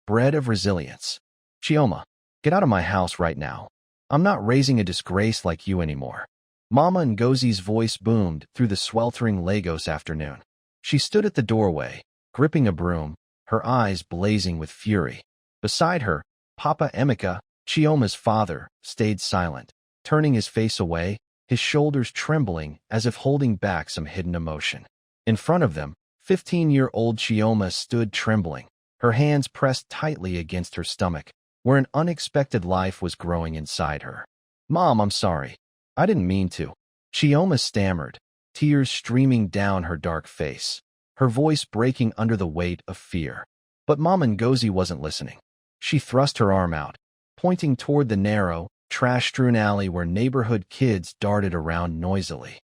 bred of resilience. Chioma, get out of my house right now. I'm not raising a disgrace like you anymore. Mama Ngozi's voice boomed through the sweltering Lagos afternoon. She stood at the doorway, gripping a broom, her eyes blazing with fury. Beside her, Papa Emeka, Chioma's father, stayed silent, turning his face away, his shoulders trembling as if holding back some hidden emotion. In front of them, 15-year-old Chioma stood trembling, her hands pressed tightly against her stomach, where an unexpected life was growing inside her. "Mom, I'm sorry. I didn't mean to." Chioma stammered, tears streaming down her dark face, her voice breaking under the weight of fear. But Mama Ngozi wasn't listening. She thrust her arm out, pointing toward the narrow, trash-strewn alley where neighborhood kids darted around noisily.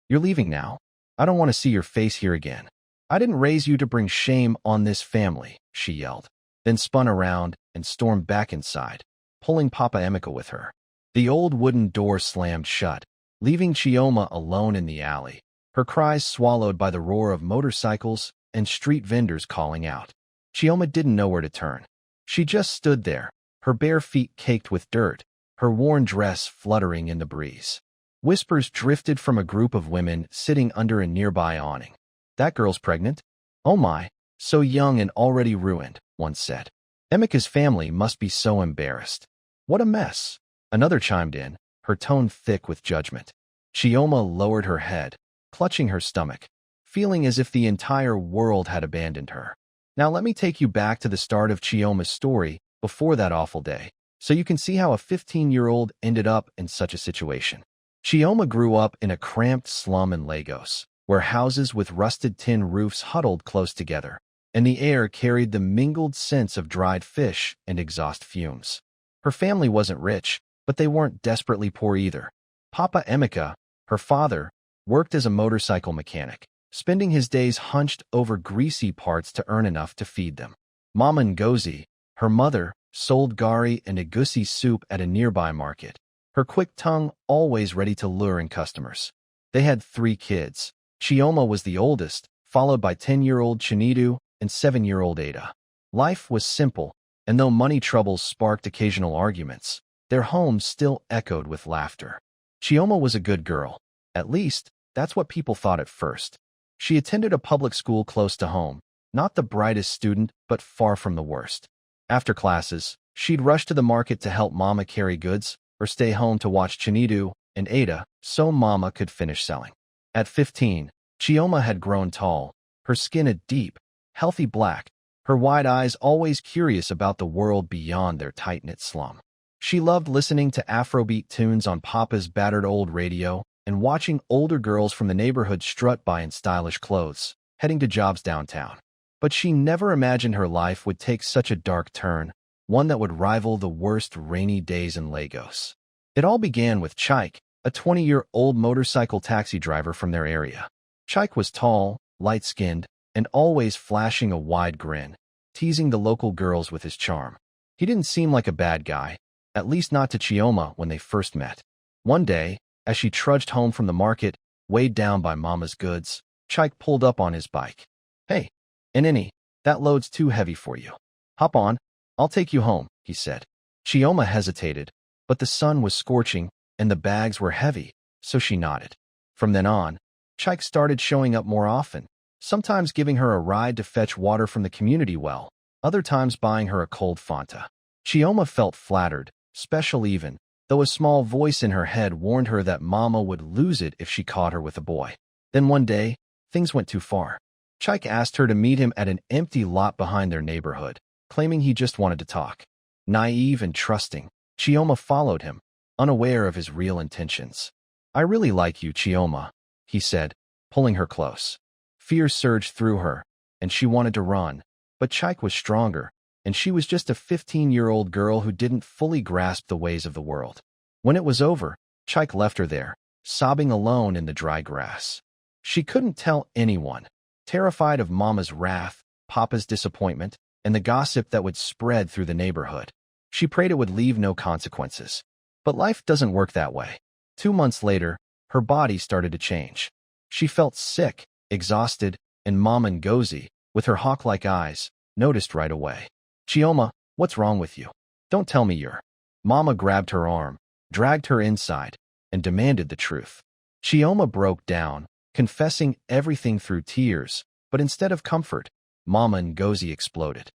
"You're leaving now? I don't want to see your face here again. I didn't raise you to bring shame on this family," she yelled, then spun around and stormed back inside, pulling Papa Emeka with her. The old wooden door slammed shut, leaving Chioma alone in the alley, her cries swallowed by the roar of motorcycles and street vendors calling out. Chioma didn't know where to turn. She just stood there, her bare feet caked with dirt, her worn dress fluttering in the breeze. Whispers drifted from a group of women sitting under a nearby awning. "That girl's pregnant? Oh my, so young and already ruined," one said. "Emeka's family must be so embarrassed. What a mess," another chimed in, her tone thick with judgment. Chioma lowered her head, clutching her stomach, feeling as if the entire world had abandoned her. Now let me take you back to the start of Chioma's story before that awful day, so you can see how a 15-year-old ended up in such a situation. Chioma grew up in a cramped slum in Lagos, where houses with rusted tin roofs huddled close together, and the air carried the mingled scents of dried fish and exhaust fumes. Her family wasn't rich, but they weren't desperately poor either. Papa Emeka, her father, worked as a motorcycle mechanic, spending his days hunched over greasy parts to earn enough to feed them. Mama Ngozi, her mother, sold gari and egusi soup at a nearby market, her quick tongue always ready to lure in customers. They had 3 kids. Chioma was the oldest, followed by 10-year-old Chinedu and 7-year-old Ada. Life was simple, and though money troubles sparked occasional arguments, their home still echoed with laughter. Chioma was a good girl. At least, that's what people thought at first. She attended a public school close to home, not the brightest student, but far from the worst. After classes, she'd rush to the market to help Mama carry goods, or stay home to watch Chinedu and Ada so Mama could finish selling. At 15, Chioma had grown tall, her skin a deep, healthy black, her wide eyes always curious about the world beyond their tight-knit slum. She loved listening to Afrobeat tunes on Papa's battered old radio and watching older girls from the neighborhood strut by in stylish clothes, heading to jobs downtown. But she never imagined her life would take such a dark turn, one that would rival the worst rainy days in Lagos. It all began with Chike, a 20-year-old motorcycle taxi driver from their area. Chike was tall, light-skinned, and always flashing a wide grin, teasing the local girls with his charm. He didn't seem like a bad guy, at least not to Chioma when they first met. One day, as she trudged home from the market, weighed down by Mama's goods, Chike pulled up on his bike. "Hey, Inini, that load's too heavy for you. Hop on, I'll take you home," he said. Chioma hesitated, but the sun was scorching and the bags were heavy, so she nodded. From then on, Chike started showing up more often, sometimes giving her a ride to fetch water from the community well, other times buying her a cold Fanta. Chioma felt flattered, special even, though a small voice in her head warned her that Mama would lose it if she caught her with a boy. Then one day, things went too far. Chike asked her to meet him at an empty lot behind their neighborhood, claiming he just wanted to talk. Naive and trusting, Chioma followed him, unaware of his real intentions. "I really like you, Chioma," he said, pulling her close. Fear surged through her, and she wanted to run, but Chike was stronger, and she was just a 15-year-old girl who didn't fully grasp the ways of the world. When it was over, Chike left her there, sobbing alone in the dry grass. She couldn't tell anyone, terrified of Mama's wrath, Papa's disappointment, and the gossip that would spread through the neighborhood. She prayed it would leave no consequences. But life doesn't work that way. 2 months later, her body started to change. She felt sick, exhausted, and Mama Ngozi, with her hawk-like eyes, noticed right away. Chioma, what's wrong with you? Don't tell me you're. Mama grabbed her arm, dragged her inside, and demanded the truth. Chioma broke down, confessing everything through tears, but instead of comfort, Mama Ngozi exploded.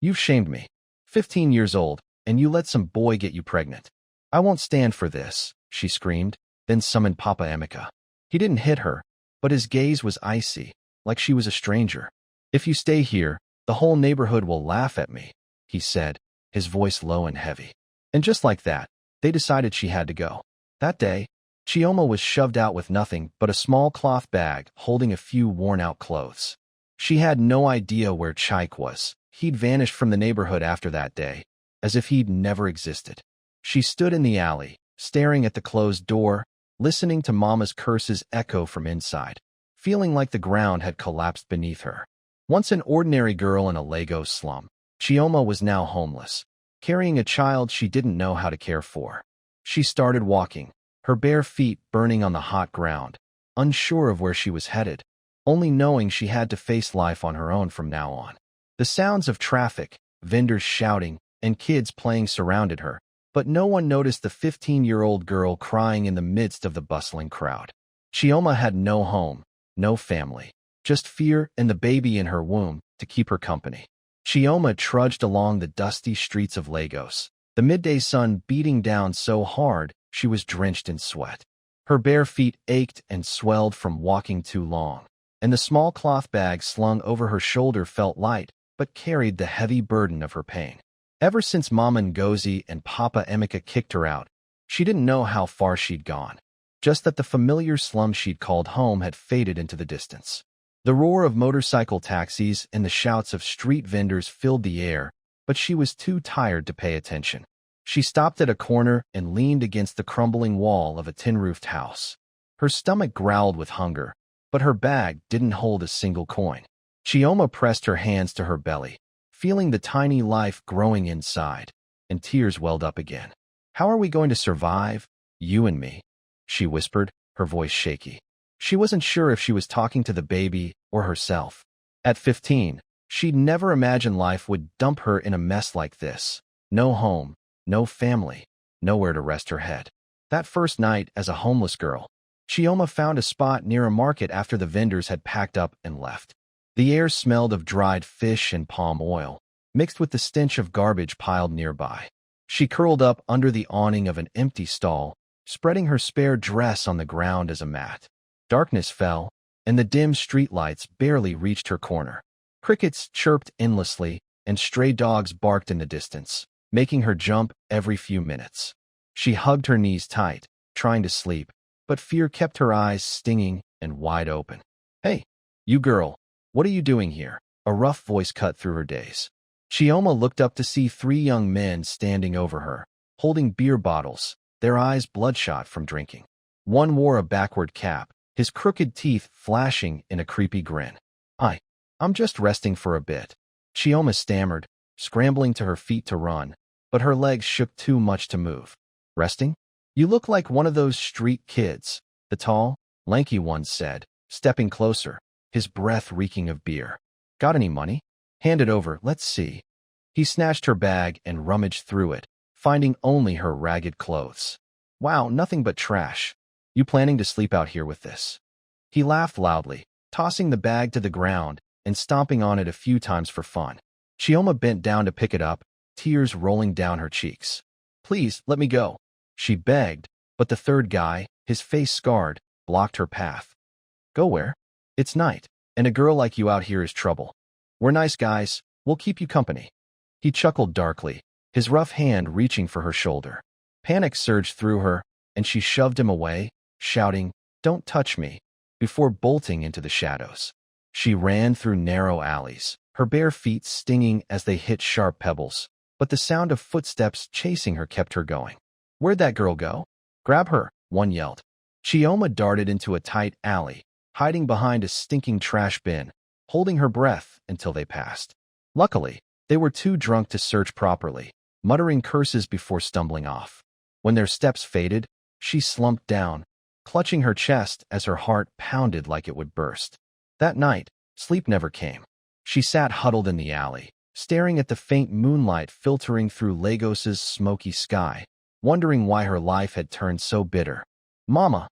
You've shamed me. 15 years old, and you let some boy get you pregnant. I won't stand for this, she screamed, then summoned Papa Emeka. He didn't hit her, but his gaze was icy, like she was a stranger. If you stay here, the whole neighborhood will laugh at me, he said, his voice low and heavy. And just like that, they decided she had to go. That day, Chioma was shoved out with nothing but a small cloth bag holding a few worn-out clothes. She had no idea where Chike was. He'd vanished from the neighborhood after that day, as if he'd never existed. She stood in the alley, staring at the closed door, listening to Mama's curses echo from inside, feeling like the ground had collapsed beneath her. Once an ordinary girl in a Lagos slum, Chioma was now homeless, carrying a child she didn't know how to care for. She started walking, her bare feet burning on the hot ground, unsure of where she was headed, only knowing she had to face life on her own from now on. The sounds of traffic, vendors shouting, and kids playing surrounded her, but no one noticed the 15-year-old girl crying in the midst of the bustling crowd. Chioma had no home, no family, just fear and the baby in her womb to keep her company. Chioma trudged along the dusty streets of Lagos, the midday sun beating down so hard she was drenched in sweat. Her bare feet ached and swelled from walking too long, and the small cloth bag slung over her shoulder felt light but carried the heavy burden of her pain. Ever since Mama Ngozi and Papa Emeka kicked her out, she didn't know how far she'd gone, just that the familiar slum she'd called home had faded into the distance. The roar of motorcycle taxis and the shouts of street vendors filled the air, but she was too tired to pay attention. She stopped at a corner and leaned against the crumbling wall of a tin-roofed house. Her stomach growled with hunger, but her bag didn't hold a single coin. Chioma pressed her hands to her belly, feeling the tiny life growing inside, and tears welled up again. How are we going to survive, you and me? She whispered, her voice shaky. She wasn't sure if she was talking to the baby or herself. At 15, she'd never imagined life would dump her in a mess like this. No home, no family, nowhere to rest her head. That first night as a homeless girl, Chioma found a spot near a market after the vendors had packed up and left. The air smelled of dried fish and palm oil, mixed with the stench of garbage piled nearby. She curled up under the awning of an empty stall, spreading her spare dress on the ground as a mat. Darkness fell, and the dim streetlights barely reached her corner. Crickets chirped endlessly, and stray dogs barked in the distance, making her jump every few minutes. She hugged her knees tight, trying to sleep, but fear kept her eyes stinging and wide open. Hey, you girl, what are you doing here? A rough voice cut through her daze. Chioma looked up to see 3 young men standing over her, holding beer bottles, their eyes bloodshot from drinking. One wore a backward cap, his crooked teeth flashing in a creepy grin. I'm just resting for a bit. Chioma stammered, scrambling to her feet to run, but her legs shook too much to move. Resting? You look like one of those street kids, the tall, lanky one said, stepping closer, his breath reeking of beer. Got any money? Hand it over, let's see. He snatched her bag and rummaged through it, finding only her ragged clothes. Wow, nothing but trash. You planning to sleep out here with this? He laughed loudly, tossing the bag to the ground and stomping on it a few times for fun. Chioma bent down to pick it up, tears rolling down her cheeks. Please, let me go, she begged, but the third guy, his face scarred, blocked her path. Go where? It's night, and a girl like you out here is trouble. We're nice guys, we'll keep you company. He chuckled darkly, his rough hand reaching for her shoulder. Panic surged through her, and she shoved him away, shouting, "Don't touch me," before bolting into the shadows. She ran through narrow alleys, her bare feet stinging as they hit sharp pebbles, but the sound of footsteps chasing her kept her going. Where'd that girl go? Grab her, one yelled. Chioma darted into a tight alley, hiding behind a stinking trash bin, holding her breath until they passed. Luckily, they were too drunk to search properly, muttering curses before stumbling off. When their steps faded, she slumped down, clutching her chest as her heart pounded like it would burst. That night, sleep never came. She sat huddled in the alley, staring at the faint moonlight filtering through Lagos's smoky sky, wondering why her life had turned so bitter. "Mama,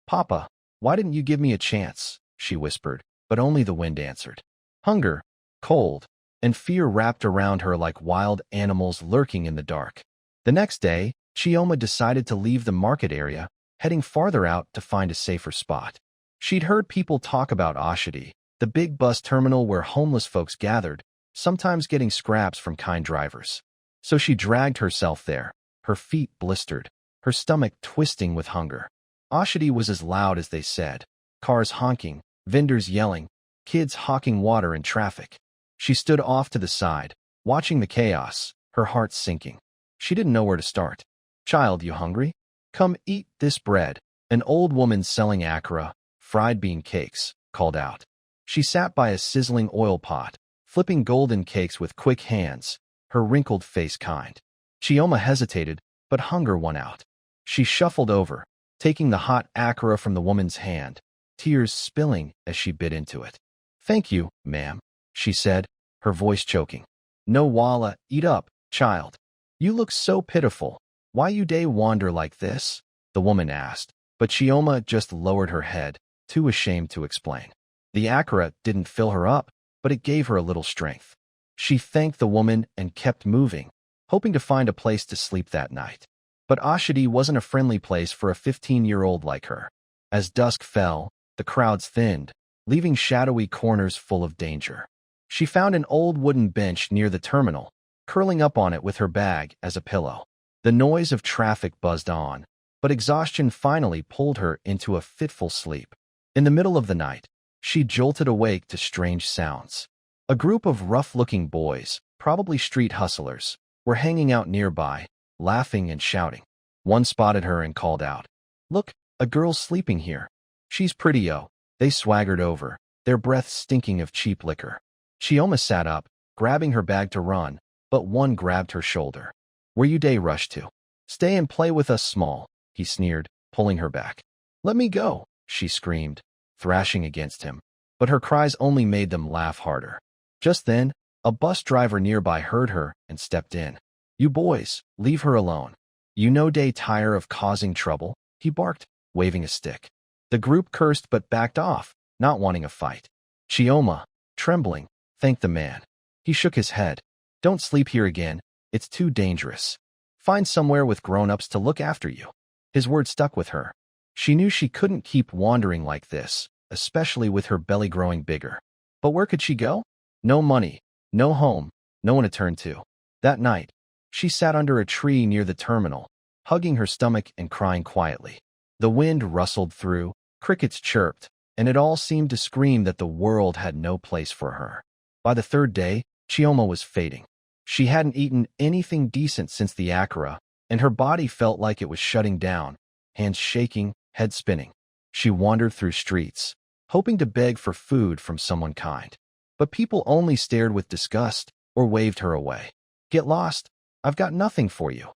Papa, why didn't you give me a chance?" she whispered, but only the wind answered. Hunger, cold, and fear wrapped around her like wild animals lurking in the dark. The next day, Chioma decided to leave the market area, heading farther out to find a safer spot. She'd heard people talk about Oshodi, the big bus terminal where homeless folks gathered, sometimes getting scraps from kind drivers. So she dragged herself there, her feet blistered, her stomach twisting with hunger. Oshodi was as loud as they said, cars honking, vendors yelling, kids hawking water in traffic. She stood off to the side, watching the chaos, her heart sinking. She didn't know where to start. "Child, you hungry? Come eat this bread," an old woman selling akara, fried bean cakes, called out. She sat by a sizzling oil pot, flipping golden cakes with quick hands, her wrinkled face kind. Chioma hesitated, but hunger won out. She shuffled over, taking the hot akara from the woman's hand, tears spilling as she bit into it. "Thank you, ma'am," she said, her voice choking. "No walla, eat up, child. You look so pitiful. Why you day wander like this?" the woman asked, but Chioma just lowered her head, too ashamed to explain. The akara didn't fill her up, but it gave her a little strength. She thanked the woman and kept moving, hoping to find a place to sleep that night. But Oshodi wasn't a friendly place for a 15-year-old like her. As dusk fell, the crowds thinned, leaving shadowy corners full of danger. She found an old wooden bench near the terminal, curling up on it with her bag as a pillow. The noise of traffic buzzed on, but exhaustion finally pulled her into a fitful sleep. In the middle of the night, she jolted awake to strange sounds. A group of rough-looking boys, probably street hustlers, were hanging out nearby, laughing and shouting. One spotted her and called out, "Look, a girl's sleeping here. She's pretty-o." They swaggered over, their breath stinking of cheap liquor. Chioma sat up, grabbing her bag to run, but one grabbed her shoulder. "Where you day rush to? Stay and play with us small," he sneered, pulling her back. "Let me go," she screamed, thrashing against him, but her cries only made them laugh harder. Just then, a bus driver nearby heard her and stepped in. "You boys, leave her alone. You no day tire of causing trouble," he barked, waving a stick. The group cursed but backed off, not wanting a fight. Chioma, trembling, thanked the man. He shook his head. "Don't sleep here again. It's too dangerous. Find somewhere with grown-ups to look after you." His word stuck with her. She knew she couldn't keep wandering like this, especially with her belly growing bigger. But where could she go? No money, no home, no one to turn to. That night, she sat under a tree near the terminal, hugging her stomach and crying quietly. The wind rustled through, crickets chirped, and it all seemed to scream that the world had no place for her. By the third day, Chioma was fading. She hadn't eaten anything decent since the akara, and her body felt like it was shutting down, hands shaking, head spinning. She wandered through streets, hoping to beg for food from someone kind. But people only stared with disgust or waved her away. "Get lost. I've got nothing for you."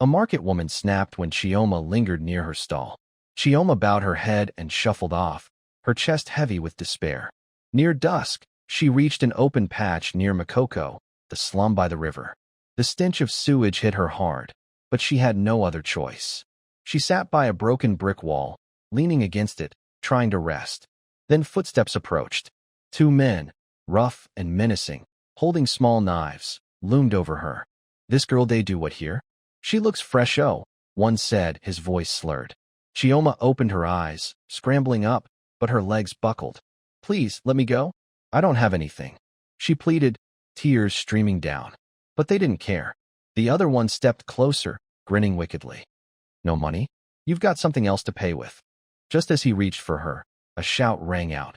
A market woman snapped when Chioma lingered near her stall. Chioma bowed her head and shuffled off, her chest heavy with despair. Near dusk, she reached an open patch near Makoko, the slum by the river. The stench of sewage hit her hard, but she had no other choice. She sat by a broken brick wall, leaning against it, trying to rest. Then footsteps approached. Two men, rough and menacing, holding small knives, loomed over her. "This girl they do what here? She looks fresh-o," one said, his voice slurred. Chioma opened her eyes, scrambling up, but her legs buckled. "Please, let me go. I don't have anything," she pleaded, tears streaming down. But they didn't care. The other one stepped closer, grinning wickedly. "No money? You've got something else to pay with." Just as he reached for her, a shout rang out.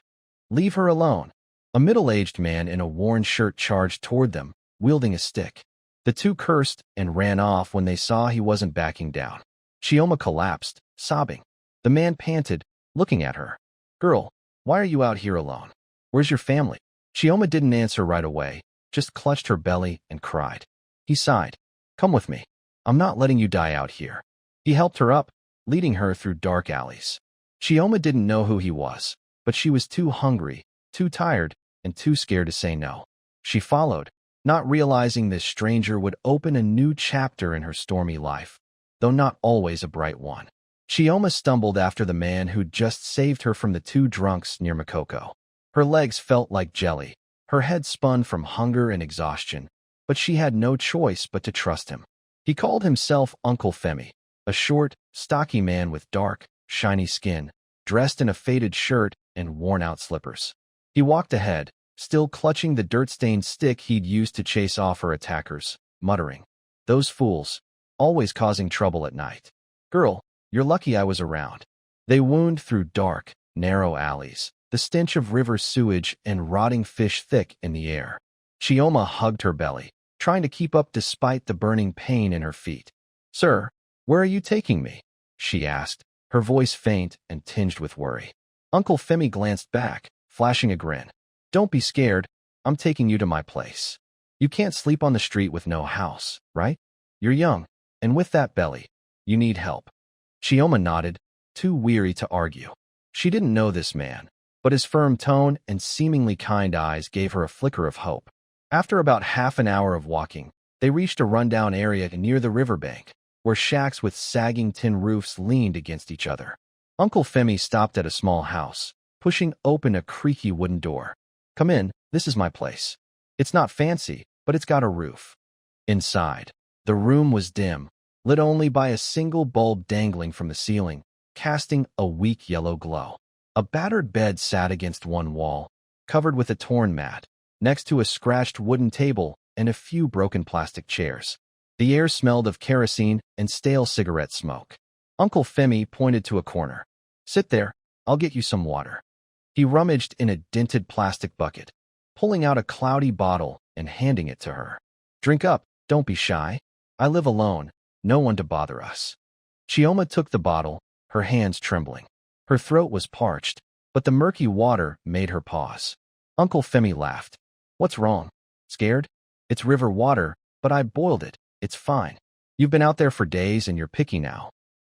"Leave her alone." A middle-aged man in a worn shirt charged toward them, wielding a stick. The two cursed and ran off when they saw he wasn't backing down. Chioma collapsed, sobbing. The man panted, looking at her. "Girl, why are you out here alone? Where's your family?" Chioma didn't answer right away, just clutched her belly and cried. He sighed. "Come with me. I'm not letting you die out here." He helped her up, leading her through dark alleys. Chioma didn't know who he was, but she was too hungry, too tired, and too scared to say no. She followed, not realizing this stranger would open a new chapter in her stormy life, though not always a bright one. Chioma stumbled after the man who'd just saved her from the two drunks near Makoko. Her legs felt like jelly, her head spun from hunger and exhaustion, but she had no choice but to trust him. He called himself Uncle Femi, a short, stocky man with dark, shiny skin, dressed in a faded shirt and worn-out slippers. He walked ahead, still clutching the dirt-stained stick he'd used to chase off her attackers, muttering, "Those fools, always causing trouble at night. Girl, you're lucky I was around." They wound through dark, narrow alleys, the stench of river sewage and rotting fish thick in the air. Chioma hugged her belly, trying to keep up despite the burning pain in her feet. "Sir, where are you taking me?" she asked, her voice faint and tinged with worry. Uncle Femi glanced back, flashing a grin. "Don't be scared. I'm taking you to my place. You can't sleep on the street with no house, right? You're young, and with that belly, you need help." Chioma nodded, too weary to argue. She didn't know this man, but his firm tone and seemingly kind eyes gave her a flicker of hope. After about half an hour of walking, they reached a rundown area near the riverbank, where shacks with sagging tin roofs leaned against each other. Uncle Femi stopped at a small house, pushing open a creaky wooden door. "Come in, this is my place. It's not fancy, but it's got a roof." Inside, the room was dim, lit only by a single bulb dangling from the ceiling, casting a weak yellow glow. A battered bed sat against one wall, covered with a torn mat, next to a scratched wooden table and a few broken plastic chairs. The air smelled of kerosene and stale cigarette smoke. Uncle Femi pointed to a corner. "Sit there, I'll get you some water." He rummaged in a dented plastic bucket, pulling out a cloudy bottle and handing it to her. "Drink up, don't be shy. I live alone, no one to bother us." Chioma took the bottle, her hands trembling. Her throat was parched, but the murky water made her pause. Uncle Femi laughed. "What's wrong? Scared? It's river water, but I boiled it. It's fine. You've been out there for days and you're picky now."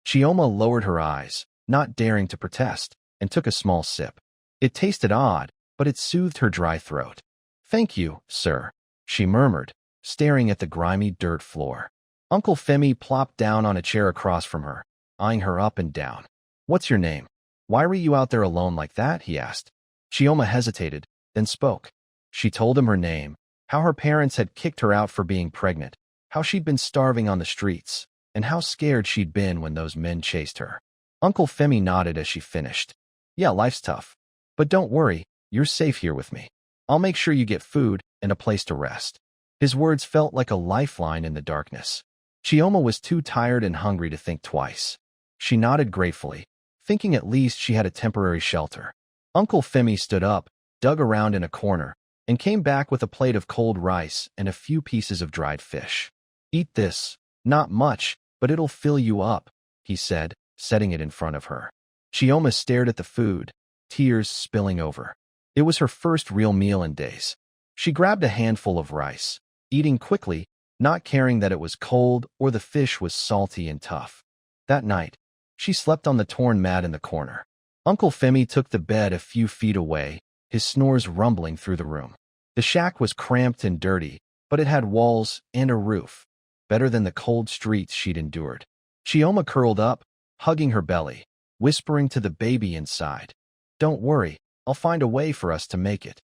Chioma lowered her eyes, not daring to protest, and took a small sip. It tasted odd, but it soothed her dry throat. "Thank you, sir," she murmured, staring at the grimy dirt floor. Uncle Femi plopped down on a chair across from her, eyeing her up and down. "What's your name? Why were you out there alone like that?" he asked. Chioma hesitated, then spoke. She told him her name, how her parents had kicked her out for being pregnant, how she'd been starving on the streets, and how scared she'd been when those men chased her. Uncle Femi nodded as she finished. "Yeah, life's tough. But don't worry, you're safe here with me. I'll make sure you get food and a place to rest." His words felt like a lifeline in the darkness. Chioma was too tired and hungry to think twice. She nodded gratefully, thinking at least she had a temporary shelter. Uncle Femi stood up, dug around in a corner, and came back with a plate of cold rice and a few pieces of dried fish. "Eat this. Not much, but it'll fill you up," he said, setting it in front of her. Chioma stared at the food, tears spilling over. It was her first real meal in days. She grabbed a handful of rice, eating quickly, not caring that it was cold or the fish was salty and tough. That night, she slept on the torn mat in the corner. Uncle Femi took the bed a few feet away, his snores rumbling through the room. The shack was cramped and dirty, but it had walls and a roof, better than the cold streets she'd endured. Chioma curled up, hugging her belly, whispering to the baby inside, "Don't worry, I'll find a way for us to make it."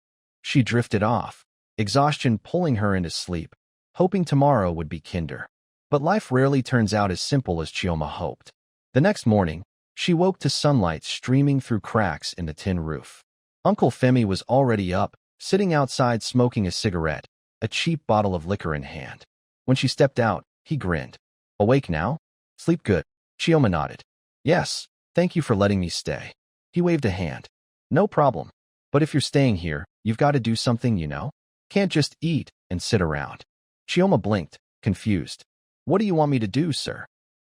She drifted off, exhaustion pulling her into sleep, hoping tomorrow would be kinder. But life rarely turns out as simple as Chioma hoped. The next morning, she woke to sunlight streaming through cracks in the tin roof. Uncle Femi was already up, sitting outside smoking a cigarette, a cheap bottle of liquor in hand. When she stepped out, he grinned. "Awake now? Sleep good?" Chioma nodded. "Yes, thank you for letting me stay." He waved a hand. "No problem. But if you're staying here, you've got to do something, you know? Can't just eat and sit around." Chioma blinked, confused. "What do you want me to do, sir?"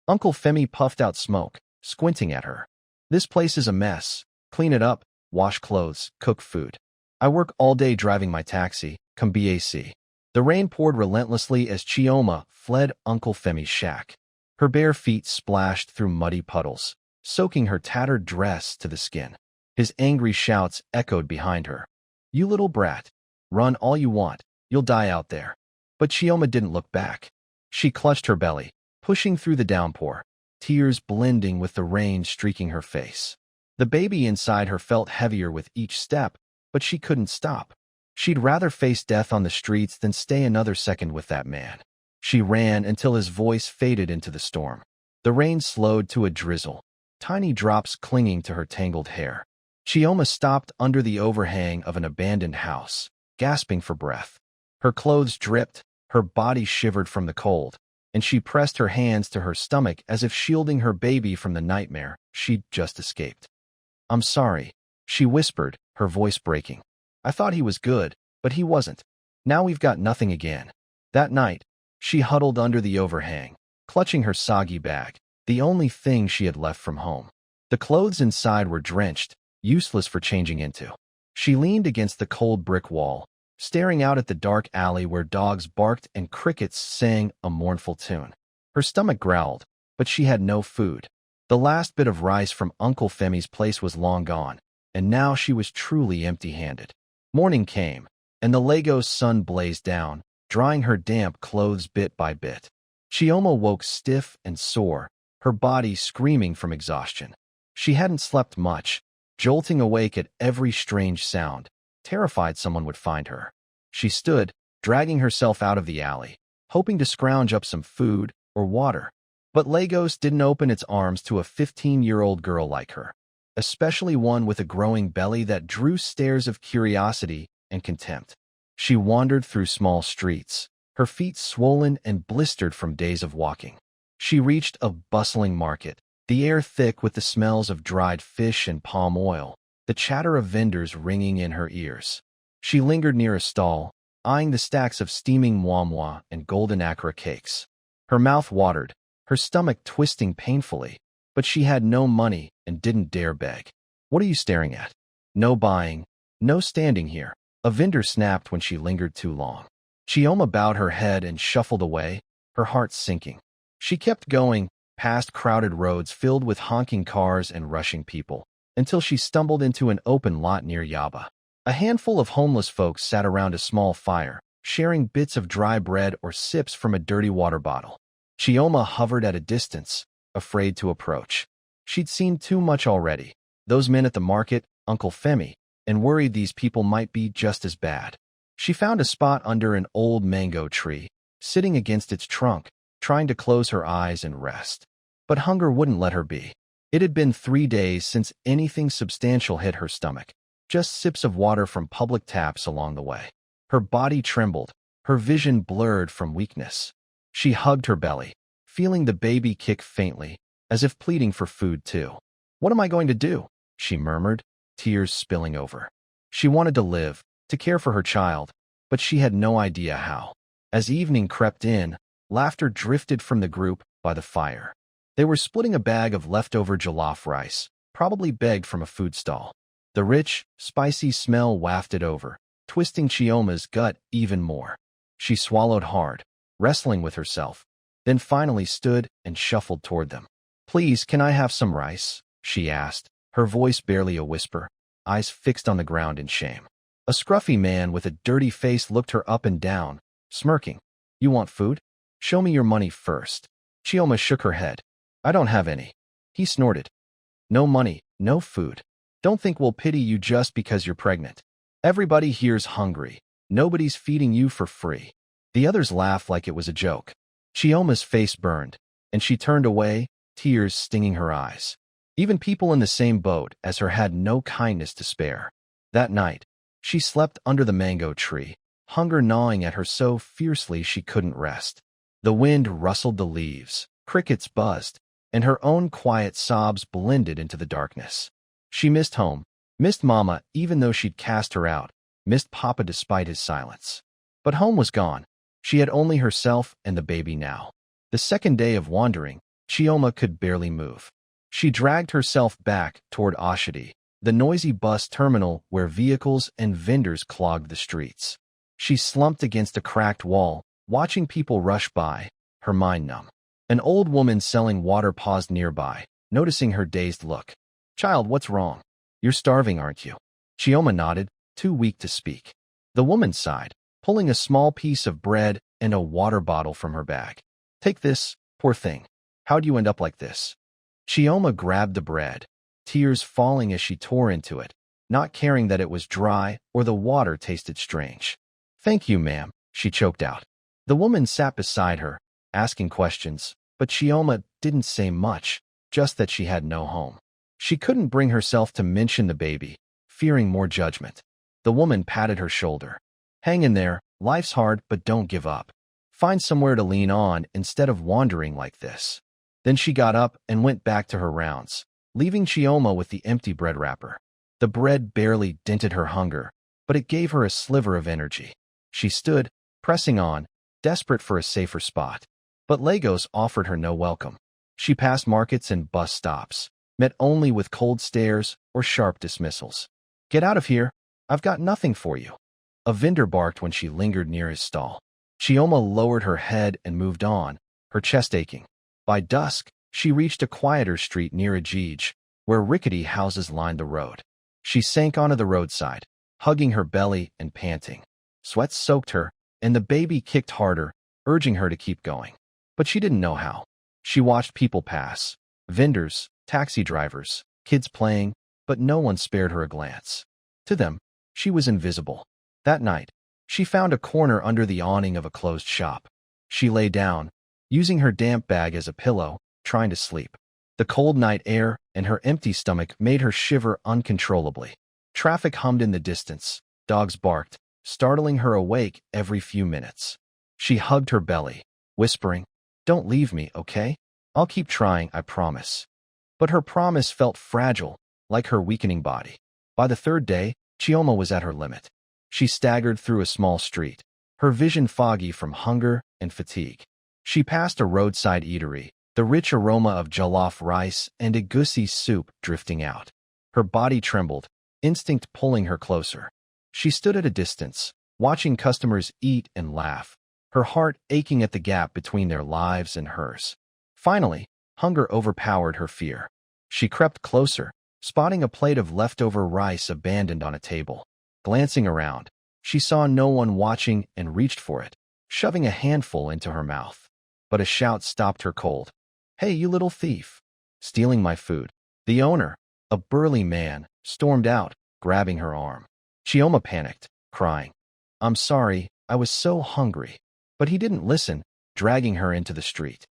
Uncle Femi puffed out smoke, squinting at her. "This place is a mess. Clean it up, wash clothes, cook food. I work all day driving my taxi, come BAC." The rain poured relentlessly as Chioma fled Uncle Femi's shack. Her bare feet splashed through muddy puddles, soaking her tattered dress to the skin. His angry shouts echoed behind her. "You little brat. Run all you want. You'll die out there." But Chioma didn't look back. She clutched her belly, pushing through the downpour, tears blending with the rain streaking her face. The baby inside her felt heavier with each step, but she couldn't stop. She'd rather face death on the streets than stay another second with that man. She ran until his voice faded into the storm. The rain slowed to a drizzle, tiny drops clinging to her tangled hair. Chioma stopped under the overhang of an abandoned house, gasping for breath. Her clothes dripped, her body shivered from the cold, and she pressed her hands to her stomach as if shielding her baby from the nightmare she'd just escaped. "I'm sorry," she whispered, her voice breaking. "I thought he was good, but he wasn't. Now we've got nothing again." That night, she huddled under the overhang, clutching her soggy bag, the only thing she had left from home. The clothes inside were drenched, useless for changing into. She leaned against the cold brick wall, staring out at the dark alley where dogs barked and crickets sang a mournful tune. Her stomach growled, but she had no food. The last bit of rice from Uncle Femi's place was long gone, and now she was truly empty-handed. Morning came, and the Lagos sun blazed down, drying her damp clothes bit by bit. Chioma woke stiff and sore, her body screaming from exhaustion. She hadn't slept much, jolting awake at every strange sound, terrified someone would find her. She stood, dragging herself out of the alley, hoping to scrounge up some food or water. But Lagos didn't open its arms to a 15-year-old girl like her, especially one with a growing belly that drew stares of curiosity and contempt. She wandered through small streets, her feet swollen and blistered from days of walking. She reached a bustling market, the air thick with the smells of dried fish and palm oil, the chatter of vendors ringing in her ears. She lingered near a stall, eyeing the stacks of steaming muamua and golden akra cakes. Her mouth watered, her stomach twisting painfully, but she had no money and didn't dare beg. "What are you staring at? No buying, no standing here," a vendor snapped when she lingered too long. Chioma bowed her head and shuffled away, her heart sinking. She kept going, past crowded roads filled with honking cars and rushing people, until she stumbled into an open lot near Yaba. A handful of homeless folks sat around a small fire, sharing bits of dry bread or sips from a dirty water bottle. Chioma hovered at a distance, afraid to approach. She'd seen too much already, those men at the market, Uncle Femi, and worried these people might be just as bad. She found a spot under an old mango tree, sitting against its trunk, trying to close her eyes and rest. But hunger wouldn't let her be. It had been 3 days since anything substantial hit her stomach, just sips of water from public taps along the way. Her body trembled, her vision blurred from weakness. She hugged her belly, feeling the baby kick faintly, as if pleading for food too. "What am I going to do?" she murmured, tears spilling over. She wanted to live, to care for her child, but she had no idea how. As evening crept in, laughter drifted from the group by the fire. They were splitting a bag of leftover jollof rice, probably begged from a food stall. The rich, spicy smell wafted over, twisting Chioma's gut even more. She swallowed hard, wrestling with herself, then finally stood and shuffled toward them. "Please, can I have some rice?" she asked, her voice barely a whisper, eyes fixed on the ground in shame. A scruffy man with a dirty face looked her up and down, smirking. "You want food? Show me your money first." Chioma shook her head. "I don't have any." He snorted. "No money, no food. Don't think we'll pity you just because you're pregnant. Everybody here's hungry. Nobody's feeding you for free." The others laughed like it was a joke. Chioma's face burned, and she turned away, tears stinging her eyes. Even people in the same boat as her had no kindness to spare. That night, she slept under the mango tree, hunger gnawing at her so fiercely she couldn't rest. The wind rustled the leaves, crickets buzzed, and her own quiet sobs blended into the darkness. She missed home, missed Mama even though she'd cast her out, missed Papa despite his silence. But home was gone. She had only herself and the baby now. The second day of wandering, Chioma could barely move. She dragged herself back toward Oshodi, the noisy bus terminal where vehicles and vendors clogged the streets. She slumped against a cracked wall, watching people rush by, her mind numb. An old woman selling water paused nearby, noticing her dazed look. "Child, what's wrong? You're starving, aren't you?" Chioma nodded, too weak to speak. The woman sighed, pulling a small piece of bread and a water bottle from her bag. Take this, poor thing. How'd you end up like this? Chioma grabbed the bread, tears falling as she tore into it, not caring that it was dry or the water tasted strange. Thank you, ma'am, she choked out. The woman sat beside her, asking questions, but Chioma didn't say much, just that she had no home. She couldn't bring herself to mention the baby, fearing more judgment. The woman patted her shoulder. Hang in there, life's hard, but don't give up. Find somewhere to lean on instead of wandering like this. Then she got up and went back to her rounds, leaving Chioma with the empty bread wrapper. The bread barely dented her hunger, but it gave her a sliver of energy. She stood, pressing on, desperate for a safer spot. But Lagos offered her no welcome. She passed markets and bus stops, met only with cold stares or sharp dismissals. Get out of here, I've got nothing for you. A vendor barked when she lingered near his stall. Chioma lowered her head and moved on, her chest aching. By dusk, she reached a quieter street near Ajij, where rickety houses lined the road. She sank onto the roadside, hugging her belly and panting. Sweat soaked her, and the baby kicked harder, urging her to keep going. But she didn't know how. She watched people pass, vendors, taxi drivers, kids playing, but no one spared her a glance. To them, she was invisible. That night, she found a corner under the awning of a closed shop. She lay down, using her damp bag as a pillow, trying to sleep. The cold night air and her empty stomach made her shiver uncontrollably. Traffic hummed in the distance, dogs barked, startling her awake every few minutes. She hugged her belly, whispering, "Don't leave me, okay? I'll keep trying, I promise." But her promise felt fragile, like her weakening body. By the third day, Chioma was at her limit. She staggered through a small street, her vision foggy from hunger and fatigue. She passed a roadside eatery, the rich aroma of jollof rice and egusi soup drifting out. Her body trembled, instinct pulling her closer. She stood at a distance, watching customers eat and laugh, her heart aching at the gap between their lives and hers. Finally, hunger overpowered her fear. She crept closer, spotting a plate of leftover rice abandoned on a table. Glancing around, she saw no one watching and reached for it, shoving a handful into her mouth. But a shout stopped her cold. "Hey, you little thief! Stealing my food." The owner, a burly man, stormed out, grabbing her arm. Chioma panicked, crying, "I'm sorry, I was so hungry." But he didn't listen, dragging her into the street.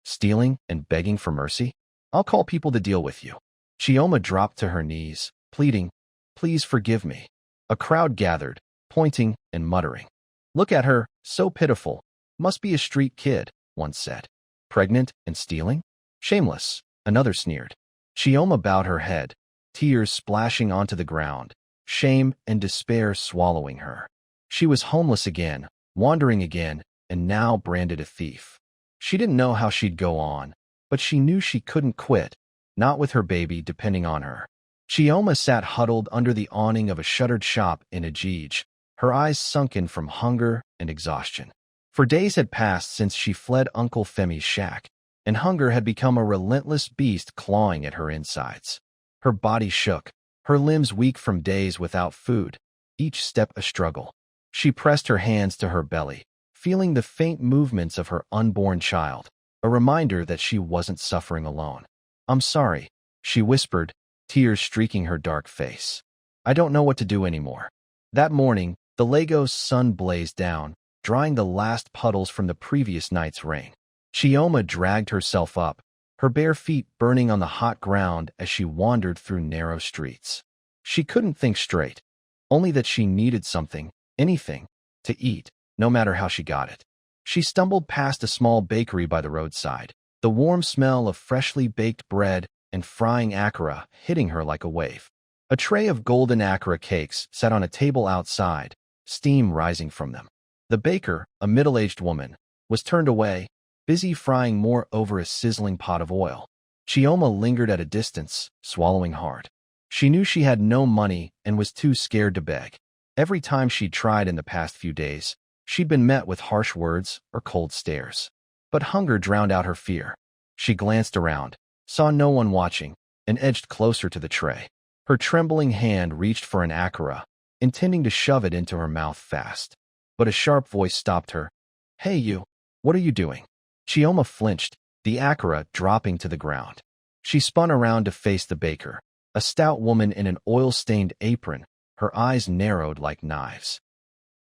Stealing and begging for mercy? I'll call people to deal with you. Chioma dropped to her knees, pleading, "Please forgive me." A crowd gathered, pointing and muttering. "Look at her, so pitiful. Must be a street kid," one said. "Pregnant and stealing? Shameless," another sneered. Chioma bowed her head, tears splashing onto the ground, shame and despair swallowing her. She was homeless again, wandering again, and now branded a thief. She didn't know how she'd go on, but she knew she couldn't quit, not with her baby depending on her. Chioma sat huddled under the awning of a shuttered shop in Ajij, her eyes sunken from hunger and exhaustion. For days had passed since she fled Uncle Femi's shack, and hunger had become a relentless beast clawing at her insides. Her body shook, her limbs weak from days without food, each step a struggle. She pressed her hands to her belly, feeling the faint movements of her unborn child, a reminder that she wasn't suffering alone. "I'm sorry," she whispered, tears streaking her dark face. "I don't know what to do anymore." That morning, the Lagos sun blazed down, drying the last puddles from the previous night's rain. Chioma dragged herself up, her bare feet burning on the hot ground as she wandered through narrow streets. She couldn't think straight, only that she needed something, anything, to eat, no matter how she got it. She stumbled past a small bakery by the roadside, the warm smell of freshly baked bread and frying akara hitting her like a wave. A tray of golden akara cakes sat on a table outside, steam rising from them. The baker, a middle-aged woman, was turned away, busy frying more over a sizzling pot of oil. Chioma lingered at a distance, swallowing hard. She knew she had no money and was too scared to beg. Every time she'd tried in the past few days, she'd been met with harsh words or cold stares. But hunger drowned out her fear. She glanced around, saw no one watching, and edged closer to the tray. Her trembling hand reached for an akara, intending to shove it into her mouth fast. But a sharp voice stopped her. Hey you, what are you doing? Chioma flinched, the akara dropping to the ground. She spun around to face the baker, a stout woman in an oil-stained apron, her eyes narrowed like knives.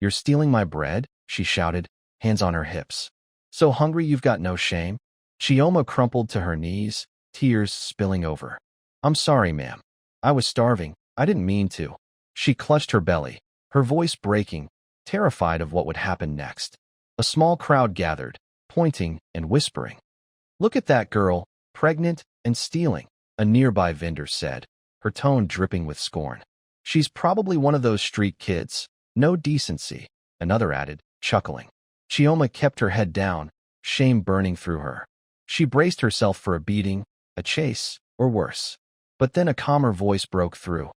You're stealing my bread? She shouted, hands on her hips. So hungry you've got no shame? Chioma crumpled to her knees, tears spilling over. I'm sorry, ma'am. I was starving. I didn't mean to. She clutched her belly, her voice breaking, terrified of what would happen next. A small crowd gathered, pointing and whispering. Look at that girl, pregnant and stealing, a nearby vendor said, her tone dripping with scorn. She's probably one of those street kids. No decency, another added, chuckling. Chioma kept her head down, shame burning through her. She braced herself for a beating, a chase, or worse. But then a calmer voice broke through.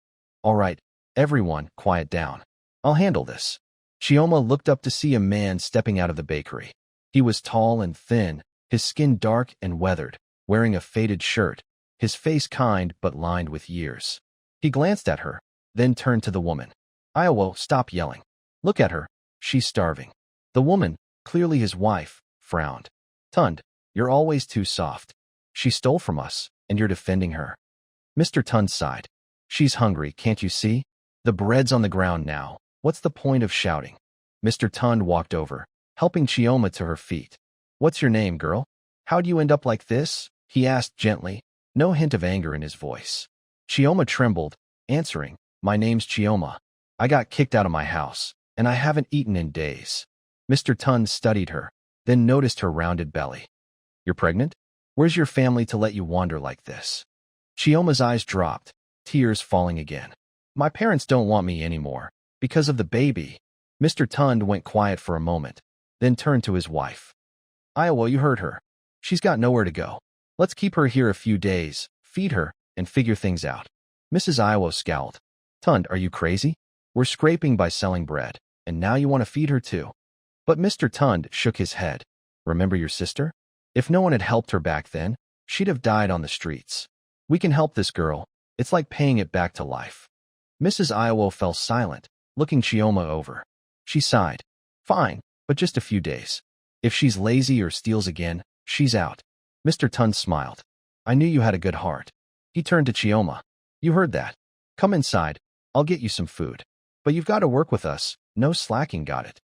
All right, everyone, quiet down. I'll handle this. Chioma looked up to see a man stepping out of the bakery. He was tall and thin, his skin dark and weathered, wearing a faded shirt, his face kind but lined with years. He glanced at her, then turned to the woman. Iyawo, stop yelling. Look at her. She's starving. The woman, clearly his wife, frowned. Tunde, you're always too soft. She stole from us, and you're defending her. Mr. Tunde sighed. She's hungry, can't you see? The bread's on the ground now. What's the point of shouting? Mr. Tunde walked over, helping Chioma to her feet. What's your name, girl? How'd you end up like this? He asked gently, no hint of anger in his voice. Chioma trembled, answering, My name's Chioma. I got kicked out of my house, and I haven't eaten in days. Mr. Tunde studied her, then noticed her rounded belly. You're pregnant? Where's your family to let you wander like this? Chioma's eyes dropped, tears falling again. My parents don't want me anymore, because of the baby. Mr. Tunde went quiet for a moment, then turned to his wife. Iyawo, you heard her. She's got nowhere to go. Let's keep her here a few days, feed her, and figure things out. Mrs. Iyawo scowled. Tunde, are you crazy? We're scraping by selling bread, and now you want to feed her too. But Mr. Tunde shook his head. Remember your sister? If no one had helped her back then, she'd have died on the streets. We can help this girl. It's like paying it back to life. Mrs. Iyawo fell silent, looking Chioma over. She sighed. Fine, but just a few days. If she's lazy or steals again, she's out. Mr. Tunde smiled. I knew you had a good heart. He turned to Chioma. You heard that. Come inside. I'll get you some food. But you've got to work with us. No slacking, got it?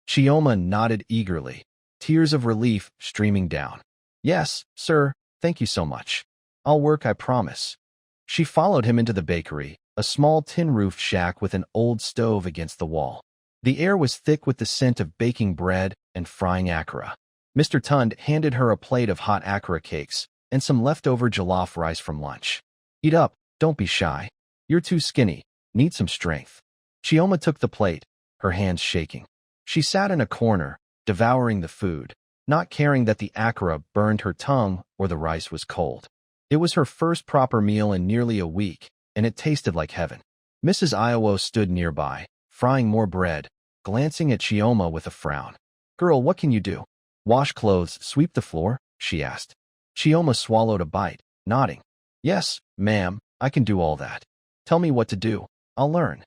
Chioma nodded eagerly, tears of relief streaming down. Yes, sir, thank you so much. I'll work, I promise. She followed him into the bakery, a small tin-roofed shack with an old stove against the wall. The air was thick with the scent of baking bread and frying akara. Mr. Tunde handed her a plate of hot akara cakes and some leftover jollof rice from lunch. Eat up, don't be shy. You're too skinny, need some strength. Chioma took the plate, her hands shaking. She sat in a corner, devouring the food, not caring that the akara burned her tongue or the rice was cold. It was her first proper meal in nearly a week, and it tasted like heaven. Mrs. Iyawo stood nearby, frying more bread, glancing at Chioma with a frown. Girl, what can you do? Wash clothes, sweep the floor? She asked. Chioma swallowed a bite, nodding. Yes, ma'am, I can do all that. Tell me what to do. I'll learn.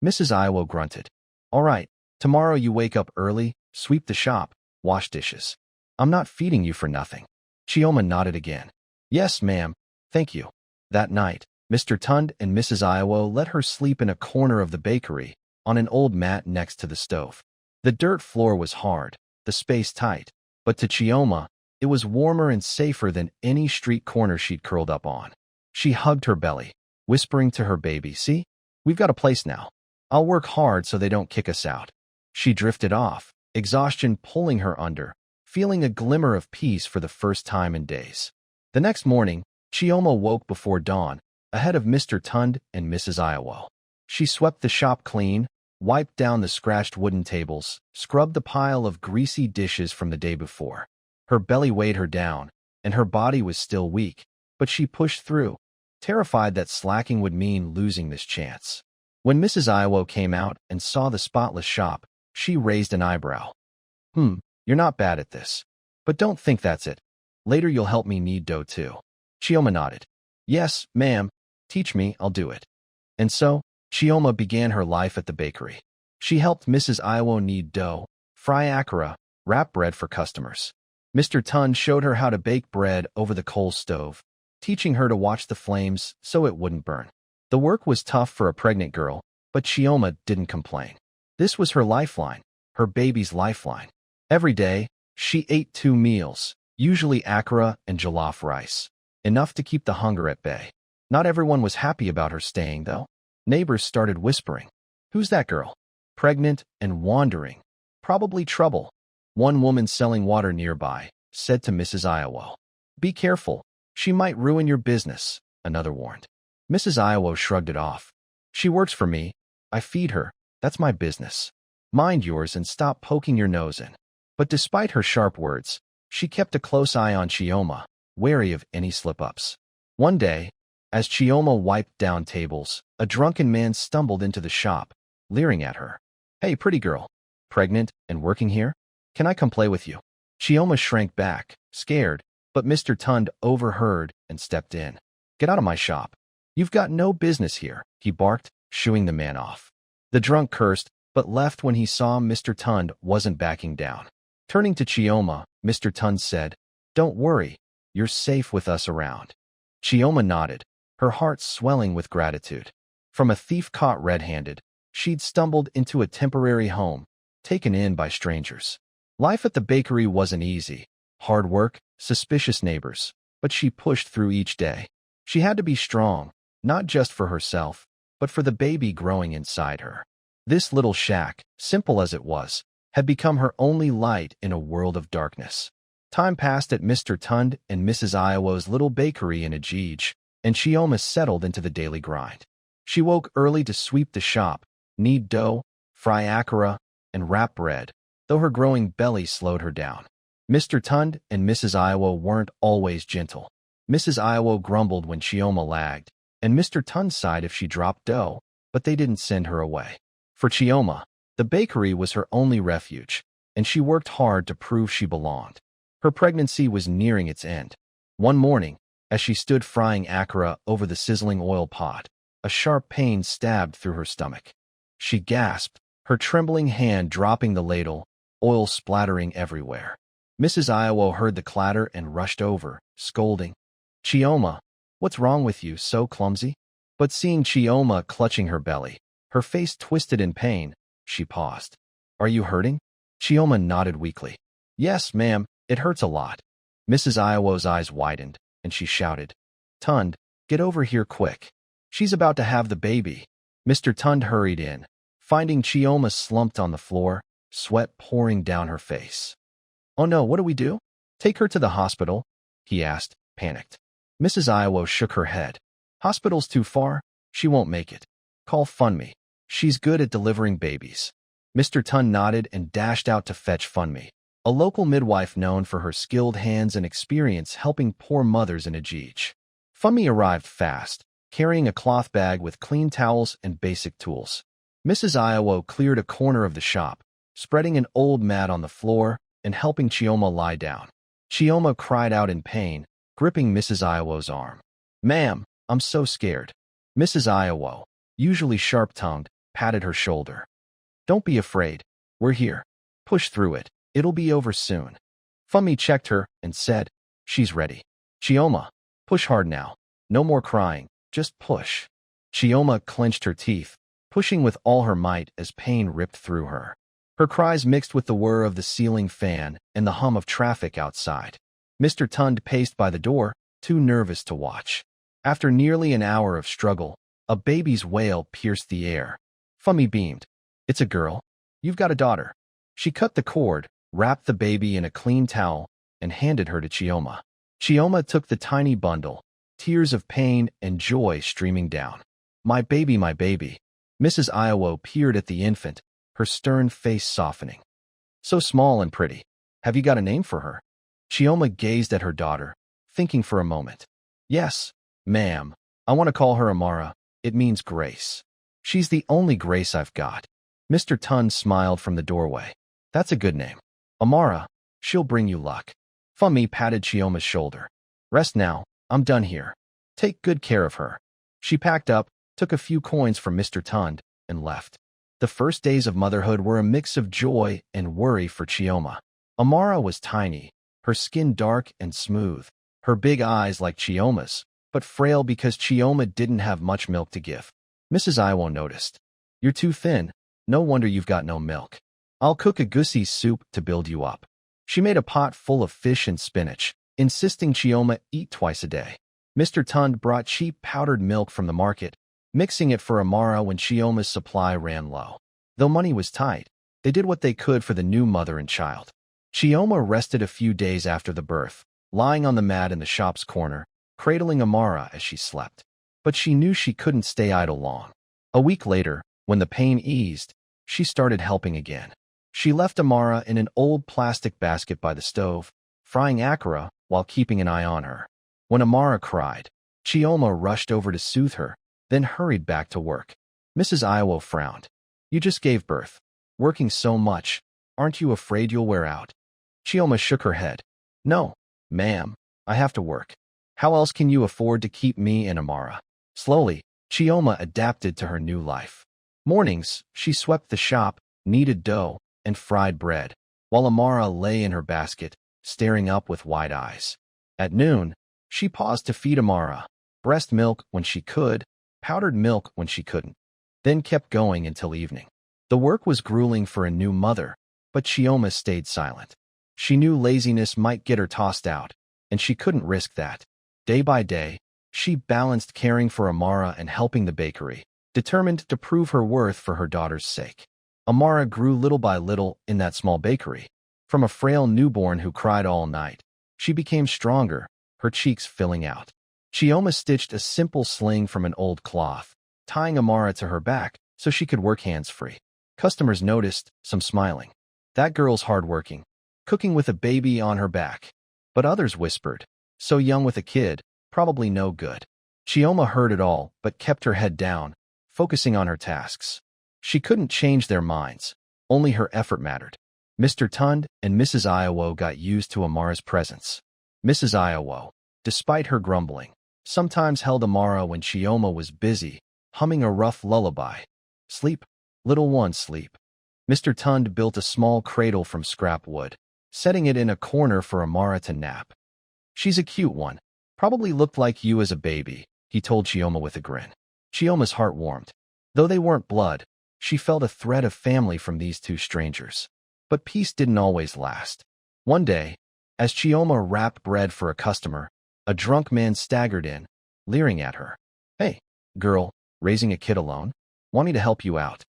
Mrs. Iyawo grunted. All right, tomorrow you wake up early, sweep the shop, wash dishes. I'm not feeding you for nothing. Chioma nodded again. Yes, ma'am, thank you. That night, Mr. Tunde and Mrs. Iyawo let her sleep in a corner of the bakery, on an old mat next to the stove. The dirt floor was hard, the space tight, but to Chioma, it was warmer and safer than any street corner she'd curled up on. She hugged her belly, whispering to her baby, see, we've got a place now. I'll work hard so they don't kick us out. She drifted off, exhaustion pulling her under, feeling a glimmer of peace for the first time in days. The next morning, Chioma woke before dawn, ahead of Mr. Tunde and Mrs. Iyawo. She swept the shop clean, wiped down the scratched wooden tables, scrubbed the pile of greasy dishes from the day before. Her belly weighed her down, and her body was still weak, but she pushed through, terrified that slacking would mean losing this chance. When Mrs. Iyawo came out and saw the spotless shop, she raised an eyebrow. You're not bad at this. But don't think that's it. Later you'll help me knead dough too. Chioma nodded. Yes, ma'am. Teach me, I'll do it. And so, Chioma began her life at the bakery. She helped Mrs. Iyawo knead dough, fry akara, wrap bread for customers. Mr. Tund showed her how to bake bread over the coal stove, teaching her to watch the flames so it wouldn't burn. The work was tough for a pregnant girl, but Chioma didn't complain. This was her lifeline, her baby's lifeline. Every day, she ate 2 meals, usually akara and jollof rice, enough to keep the hunger at bay. Not everyone was happy about her staying, though. Neighbors started whispering, "Who's that girl? Pregnant and wandering. Probably trouble." One woman selling water nearby said to Mrs. Iyawo, "Be careful, she might ruin your business," another warned. Mrs. Iyawo shrugged it off. "She works for me. I feed her. That's my business. Mind yours and stop poking your nose in." But despite her sharp words, she kept a close eye on Chioma, wary of any slip-ups. One day, as Chioma wiped down tables, a drunken man stumbled into the shop, leering at her. "Hey, pretty girl. Pregnant and working here? Can I come play with you?" Chioma shrank back, scared, but Mr. Tund overheard and stepped in. "Get out of my shop. You've got no business here," he barked, shooing the man off. The drunk cursed, but left when he saw Mr. Tund wasn't backing down. Turning to Chioma, Mr. Tund said, "Don't worry, you're safe with us around." Chioma nodded, her heart swelling with gratitude. From a thief caught red-handed, she'd stumbled into a temporary home, taken in by strangers. Life at the bakery wasn't easy. Hard work, suspicious neighbors, but she pushed through each day. She had to be strong, not just for herself, but for the baby growing inside her. This little shack, simple as it was, had become her only light in a world of darkness. Time passed at Mr. Tund and Mrs. Iyawo's little bakery in Ajij, and Chioma settled into the daily grind. She woke early to sweep the shop, knead dough, fry akara, and wrap bread, though her growing belly slowed her down. Mr. Tund and Mrs. Iyawo weren't always gentle. Mrs. Iyawo grumbled when Chioma lagged, and Mr. Tund sighed if she dropped dough, but they didn't send her away. For Chioma, the bakery was her only refuge, and she worked hard to prove she belonged. Her pregnancy was nearing its end. One morning, as she stood frying akara over the sizzling oil pot, a sharp pain stabbed through her stomach. She gasped, her trembling hand dropping the ladle, oil splattering everywhere. Mrs. Iyawo heard the clatter and rushed over, scolding, "Chioma, what's wrong with you, so clumsy?" But seeing Chioma clutching her belly, her face twisted in pain, she paused. "Are you hurting?" Chioma nodded weakly. "Yes, ma'am, it hurts a lot." Mrs. Iyawo's eyes widened, and she shouted, "Tund, get over here quick. She's about to have the baby." Mr. Tund hurried in, finding Chioma slumped on the floor, sweat pouring down her face. "Oh no, what do we do? Take her to the hospital?" he asked, panicked. Mrs. Iyawo shook her head. "Hospital's too far. She won't make it. Call Funmi. She's good at delivering babies." Mr. Tund nodded and dashed out to fetch Funmi, a local midwife known for her skilled hands and experience helping poor mothers in Ajij. Funmi arrived fast, carrying a cloth bag with clean towels and basic tools. Mrs. Iyawo cleared a corner of the shop, spreading an old mat on the floor and helping Chioma lie down. Chioma cried out in pain, gripping Mrs. Iyawo's arm. "Ma'am, I'm so scared." Mrs. Iyawo, usually sharp-tongued, patted her shoulder. "Don't be afraid. We're here. Push through it. It'll be over soon." Funmi checked her and said, "She's ready. Chioma, push hard now. No more crying. Just push." Chioma clenched her teeth, pushing with all her might as pain ripped through her. Her cries mixed with the whir of the ceiling fan and the hum of traffic outside. Mr. Tund paced by the door, too nervous to watch. After nearly an hour of struggle, a baby's wail pierced the air. Funmi beamed. "It's a girl. You've got a daughter." She cut the cord, wrapped the baby in a clean towel, and handed her to Chioma. Chioma took the tiny bundle, tears of pain and joy streaming down. My baby, my baby." Mrs. Iyawo peered at the infant, her stern face softening. "So small and pretty. Have you got a name for her?" Chioma gazed at her daughter, thinking for a moment. "Yes, ma'am. I want to call her Amara. It means grace. She's the only grace I've got." Mr. Tund smiled from the doorway. "That's a good name. Amara, she'll bring you luck." Funmi patted Chioma's shoulder. "Rest now. I'm done here. Take good care of her." She packed up, took a few coins from Mr. Tund, and left. The first days of motherhood were a mix of joy and worry for Chioma. Amara was tiny, her skin dark and smooth, her big eyes like Chioma's, but frail because Chioma didn't have much milk to give. Mrs. Iyawo noticed. You're too thin. No wonder you've got no milk. I'll cook a goosey soup to build you up. She made a pot full of fish and spinach, insisting Chioma eat twice a day. Mr. Tunde brought cheap powdered milk from the market, mixing it for Amara when Chioma's supply ran low. Though money was tight, they did what they could for the new mother and child. Chioma rested a few days after the birth, lying on the mat in the shop's corner, cradling Amara as she slept. But she knew she couldn't stay idle long. A week later, when the pain eased, she started helping again. She left Amara in an old plastic basket by the stove, frying akara while keeping an eye on her. When Amara cried, Chioma rushed over to soothe her, then hurried back to work. Mrs. Iyawo frowned. You just gave birth. Working so much, aren't you afraid you'll wear out? Chioma shook her head. No, ma'am, I have to work. How else can you afford to keep me and Amara? Slowly, Chioma adapted to her new life. Mornings, she swept the shop, kneaded dough, and fried bread, while Amara lay in her basket, staring up with wide eyes. At noon, she paused to feed Amara, breast milk when she could, powdered milk when she couldn't, then kept going until evening. The work was grueling for a new mother, but Chioma stayed silent. She knew laziness might get her tossed out, and she couldn't risk that. Day by day, she balanced caring for Amara and helping the bakery, determined to prove her worth for her daughter's sake. Amara grew little by little in that small bakery. From a frail newborn who cried all night, she became stronger, her cheeks filling out. Chioma stitched a simple sling from an old cloth, tying Amara to her back so she could work hands-free. Customers noticed, some smiling. That girl's hardworking, cooking with a baby on her back. But others whispered, so young with a kid, probably no good. Chioma heard it all, but kept her head down, focusing on her tasks. She couldn't change their minds, only her effort mattered. Mr. Tunde and Mrs. Iyawo got used to Amara's presence. Mrs. Iyawo, despite her grumbling, sometimes held Amara when Chioma was busy, humming a rough lullaby. Sleep, little one, sleep. Mr. Tunde built a small cradle from scrap wood, setting it in a corner for Amara to nap. She's a cute one. Probably looked like you as a baby, he told Chioma with a grin. Chioma's heart warmed. Though they weren't blood, she felt a thread of family from these two strangers. But peace didn't always last. One day, as Chioma wrapped bread for a customer, a drunk man staggered in, leering at her. Hey, girl, raising a kid alone? Want me to help you out?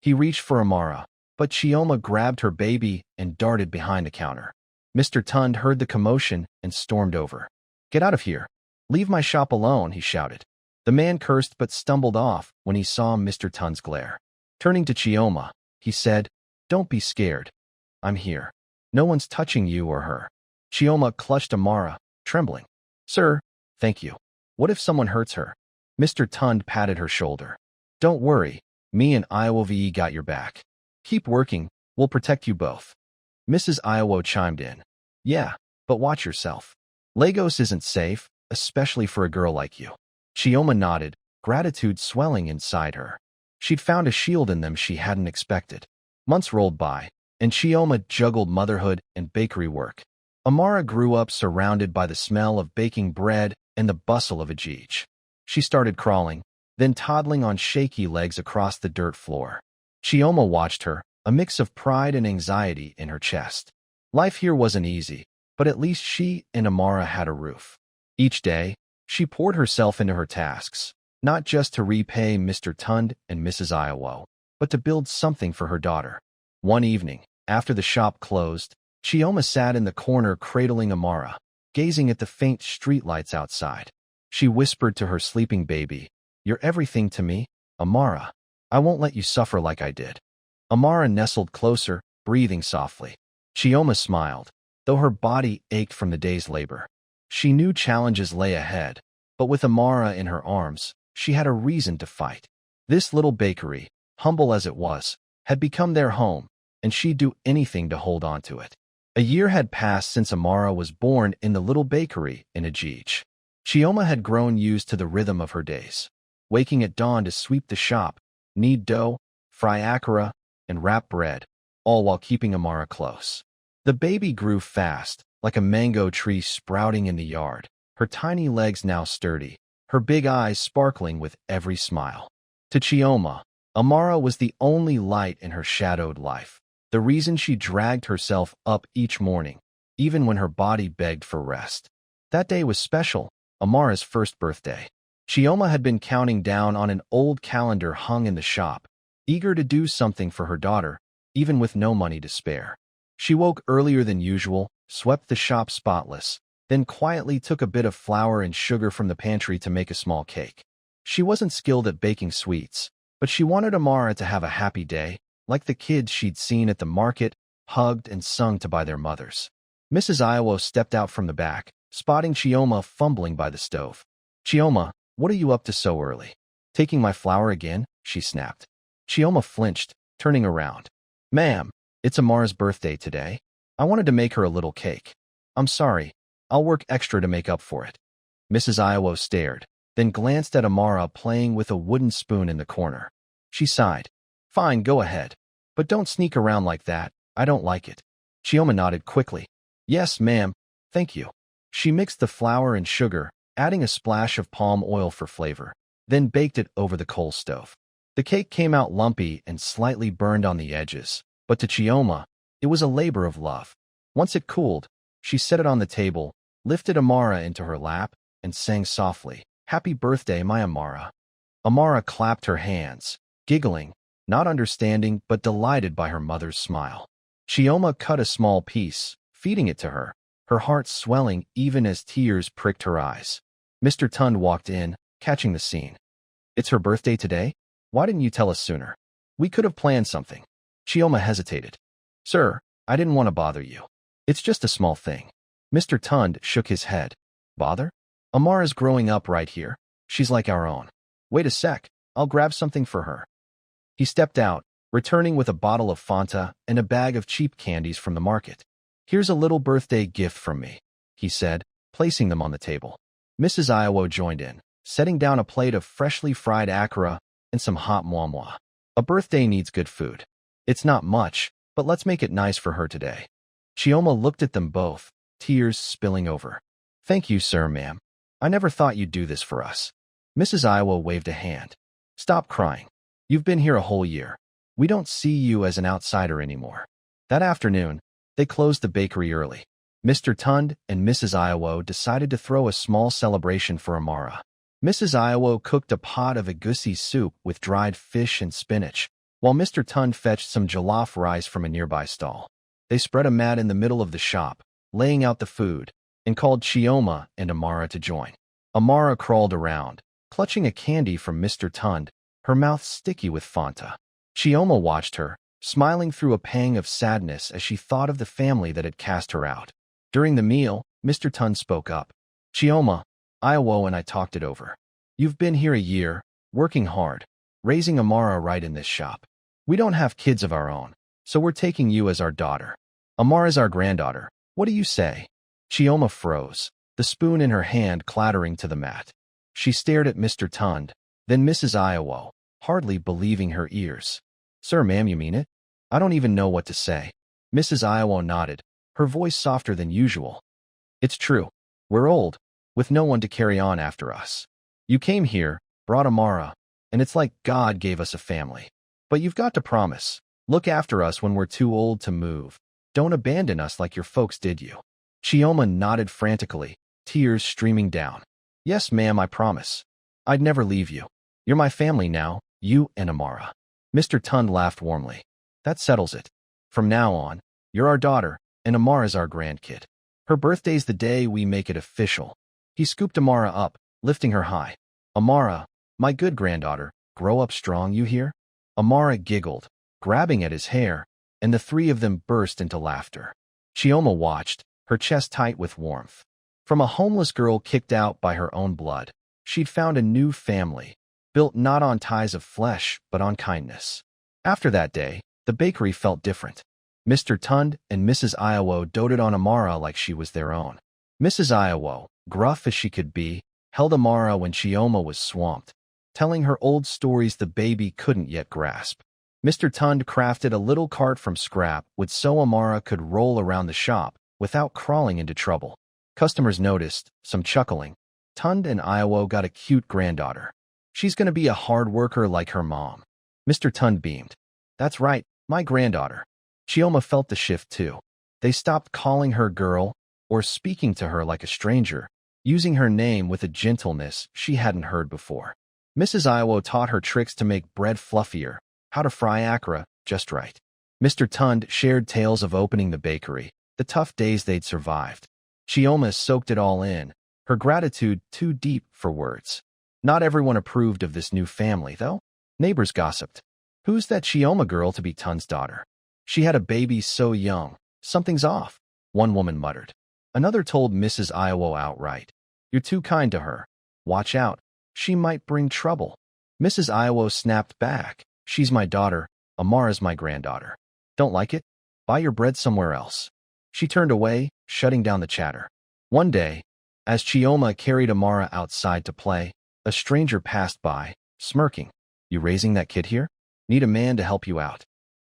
He reached for Amara, but Chioma grabbed her baby and darted behind the counter. Mr. Tunde heard the commotion and stormed over. Get out of here. Leave my shop alone, he shouted. The man cursed but stumbled off when he saw Mr. Tunde's glare. Turning to Chioma, he said, Don't be scared. I'm here. No one's touching you or her. Chioma clutched Amara, trembling. Sir, thank you. What if someone hurts her? Mr. Tunde patted her shoulder. Don't worry, me and Iyawo got your back. Keep working, we'll protect you both. Mrs. Iyawo chimed in. Yeah, but watch yourself. Lagos isn't safe, especially for a girl like you. Chioma nodded, gratitude swelling inside her. She'd found a shield in them she hadn't expected. Months rolled by, and Chioma juggled motherhood and bakery work. Amara grew up surrounded by the smell of baking bread and the bustle of a Ajij. She started crawling, then toddling on shaky legs across the dirt floor. Chioma watched her, a mix of pride and anxiety in her chest. Life here wasn't easy, but at least she and Amara had a roof. Each day, she poured herself into her tasks, not just to repay Mr. Tunde and Mrs. Iyawo, but to build something for her daughter. One evening, after the shop closed, Chioma sat in the corner cradling Amara, gazing at the faint streetlights outside. She whispered to her sleeping baby, You're everything to me, Amara. I won't let you suffer like I did. Amara nestled closer, breathing softly. Chioma smiled, though her body ached from the day's labor. She knew challenges lay ahead, but with Amara in her arms, she had a reason to fight. This little bakery, humble as it was, had become their home, and she'd do anything to hold on to it. A year had passed since Amara was born in the little bakery in Ajij. Chioma had grown used to the rhythm of her days, waking at dawn to sweep the shop, knead dough, fry akara, and wrap bread, all while keeping Amara close. The baby grew fast, like a mango tree sprouting in the yard, her tiny legs now sturdy, her big eyes sparkling with every smile. To Chioma, Amara was the only light in her shadowed life, the reason she dragged herself up each morning, even when her body begged for rest. That day was special, Amara's first birthday. Chioma had been counting down on an old calendar hung in the shop, eager to do something for her daughter, even with no money to spare. She woke earlier than usual, swept the shop spotless, then quietly took a bit of flour and sugar from the pantry to make a small cake. She wasn't skilled at baking sweets, but she wanted Amara to have a happy day, like the kids she'd seen at the market, hugged and sung to by their mothers. Mrs. Iyawo stepped out from the back, spotting Chioma fumbling by the stove. "Chioma, what are you up to so early? Taking my flour again?" she snapped. Chioma flinched, turning around. "Ma'am, it's Amara's birthday today. I wanted to make her a little cake. I'm sorry, I'll work extra to make up for it." Mrs. Iyawo stared, then glanced at Amara playing with a wooden spoon in the corner. She sighed. "Fine, go ahead. But don't sneak around like that, I don't like it." Chioma nodded quickly. "Yes, ma'am, thank you." She mixed the flour and sugar, adding a splash of palm oil for flavor, then baked it over the coal stove. The cake came out lumpy and slightly burned on the edges, but to Chioma, it was a labor of love. Once it cooled, she set it on the table, lifted Amara into her lap, and sang softly, "Happy birthday, my Amara." Amara clapped her hands, giggling, not understanding but delighted by her mother's smile. Chioma cut a small piece, feeding it to her, her heart swelling even as tears pricked her eyes. Mr. Tunde walked in, catching the scene. "It's her birthday today? Why didn't you tell us sooner? We could have planned something." Chioma hesitated. "Sir, I didn't want to bother you. It's just a small thing." Mr. Tunde shook his head. "Bother? Amara's growing up right here. She's like our own. Wait a sec, I'll grab something for her." He stepped out, returning with a bottle of Fanta and a bag of cheap candies from the market. "Here's a little birthday gift from me," he said, placing them on the table. Mrs. Iyawo joined in, setting down a plate of freshly fried akara and some hot moi. "A birthday needs good food. It's not much, but let's make it nice for her today." Chioma looked at them both, tears spilling over. "Thank you, sir, ma'am. I never thought you'd do this for us." Mrs. Iyawo waved a hand. "Stop crying. You've been here a whole year. We don't see you as an outsider anymore." That afternoon, they closed the bakery early. Mr. Tunde and Mrs. Iyawo decided to throw a small celebration for Amara. Mrs. Iyawo cooked a pot of egusi soup with dried fish and spinach, while Mr. Tunde fetched some jollof rice from a nearby stall. They spread a mat in the middle of the shop, laying out the food, and called Chioma and Amara to join. Amara crawled around, clutching a candy from Mr. Tunde, her mouth sticky with Fanta. Chioma watched her, smiling through a pang of sadness as she thought of the family that had cast her out. During the meal, Mr. Tunde spoke up. "Chioma, Iyawo and I talked it over. You've been here a year, working hard, raising Amara right in this shop. We don't have kids of our own, so we're taking you as our daughter. Amara's our granddaughter. What do you say?" Chioma froze, the spoon in her hand clattering to the mat. She stared at Mr. Tunde, then Mrs. Iyawo, hardly believing her ears. "Sir, ma'am, you mean it? I don't even know what to say." Mrs. Iyawo nodded, her voice softer than usual. "It's true. We're old, with no one to carry on after us. You came here, brought Amara, and it's like God gave us a family. But you've got to promise, look after us when we're too old to move. Don't abandon us like your folks did you." Chioma nodded frantically, tears streaming down. "Yes, ma'am, I promise. I'd never leave you. You're my family now, you and Amara." Mr. Tunde laughed warmly. "That settles it. From now on, you're our daughter, and Amara's our grandkid. Her birthday's the day we make it official." He scooped Amara up, lifting her high. "Amara, my good granddaughter, grow up strong, you hear?" Amara giggled, grabbing at his hair, and the three of them burst into laughter. Chioma watched, her chest tight with warmth. From a homeless girl kicked out by her own blood, she'd found a new family, built not on ties of flesh, but on kindness. After that day, the bakery felt different. Mr. Tunde and Mrs. Iyawo doted on Amara like she was their own. Mrs. Iyawo, gruff as she could be, held Amara when Chioma was swamped, telling her old stories the baby couldn't yet grasp. Mr. Tunde crafted a little cart from scrap so Amara could roll around the shop without crawling into trouble. Customers noticed, some chuckling. Tunde and Iyawo got a cute granddaughter. She's going to be a hard worker like her mom. Mr. Tunde beamed. That's right, my granddaughter. Chioma felt the shift too. They stopped calling her girl or speaking to her like a stranger, using her name with a gentleness she hadn't heard before. Mrs. Iyawo taught her tricks to make bread fluffier, how to fry akara just right. Mr. Tunde shared tales of opening the bakery, the tough days they'd survived. Chioma soaked it all in, her gratitude too deep for words. Not everyone approved of this new family, though. Neighbors gossiped. Who's that Chioma girl to be Tunde's daughter? She had a baby so young. Something's off, one woman muttered. Another told Mrs. Iyawo outright. You're too kind to her. Watch out. She might bring trouble. Mrs. Iyawo snapped back. She's my daughter. Amara's my granddaughter. Don't like it? Buy your bread somewhere else. She turned away, shutting down the chatter. One day, as Chioma carried Amara outside to play, a stranger passed by, smirking. You raising that kid here? Need a man to help you out.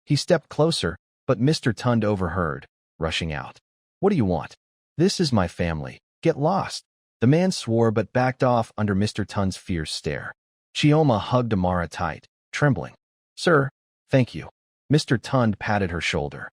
He stepped closer, but Mr. Tunde overheard, rushing out. What do you want? This is my family. Get lost. The man swore but backed off under Mr. Tunde's fierce stare. Chioma hugged Amara tight, trembling. Sir, thank you. Mr. Tunde patted her shoulder.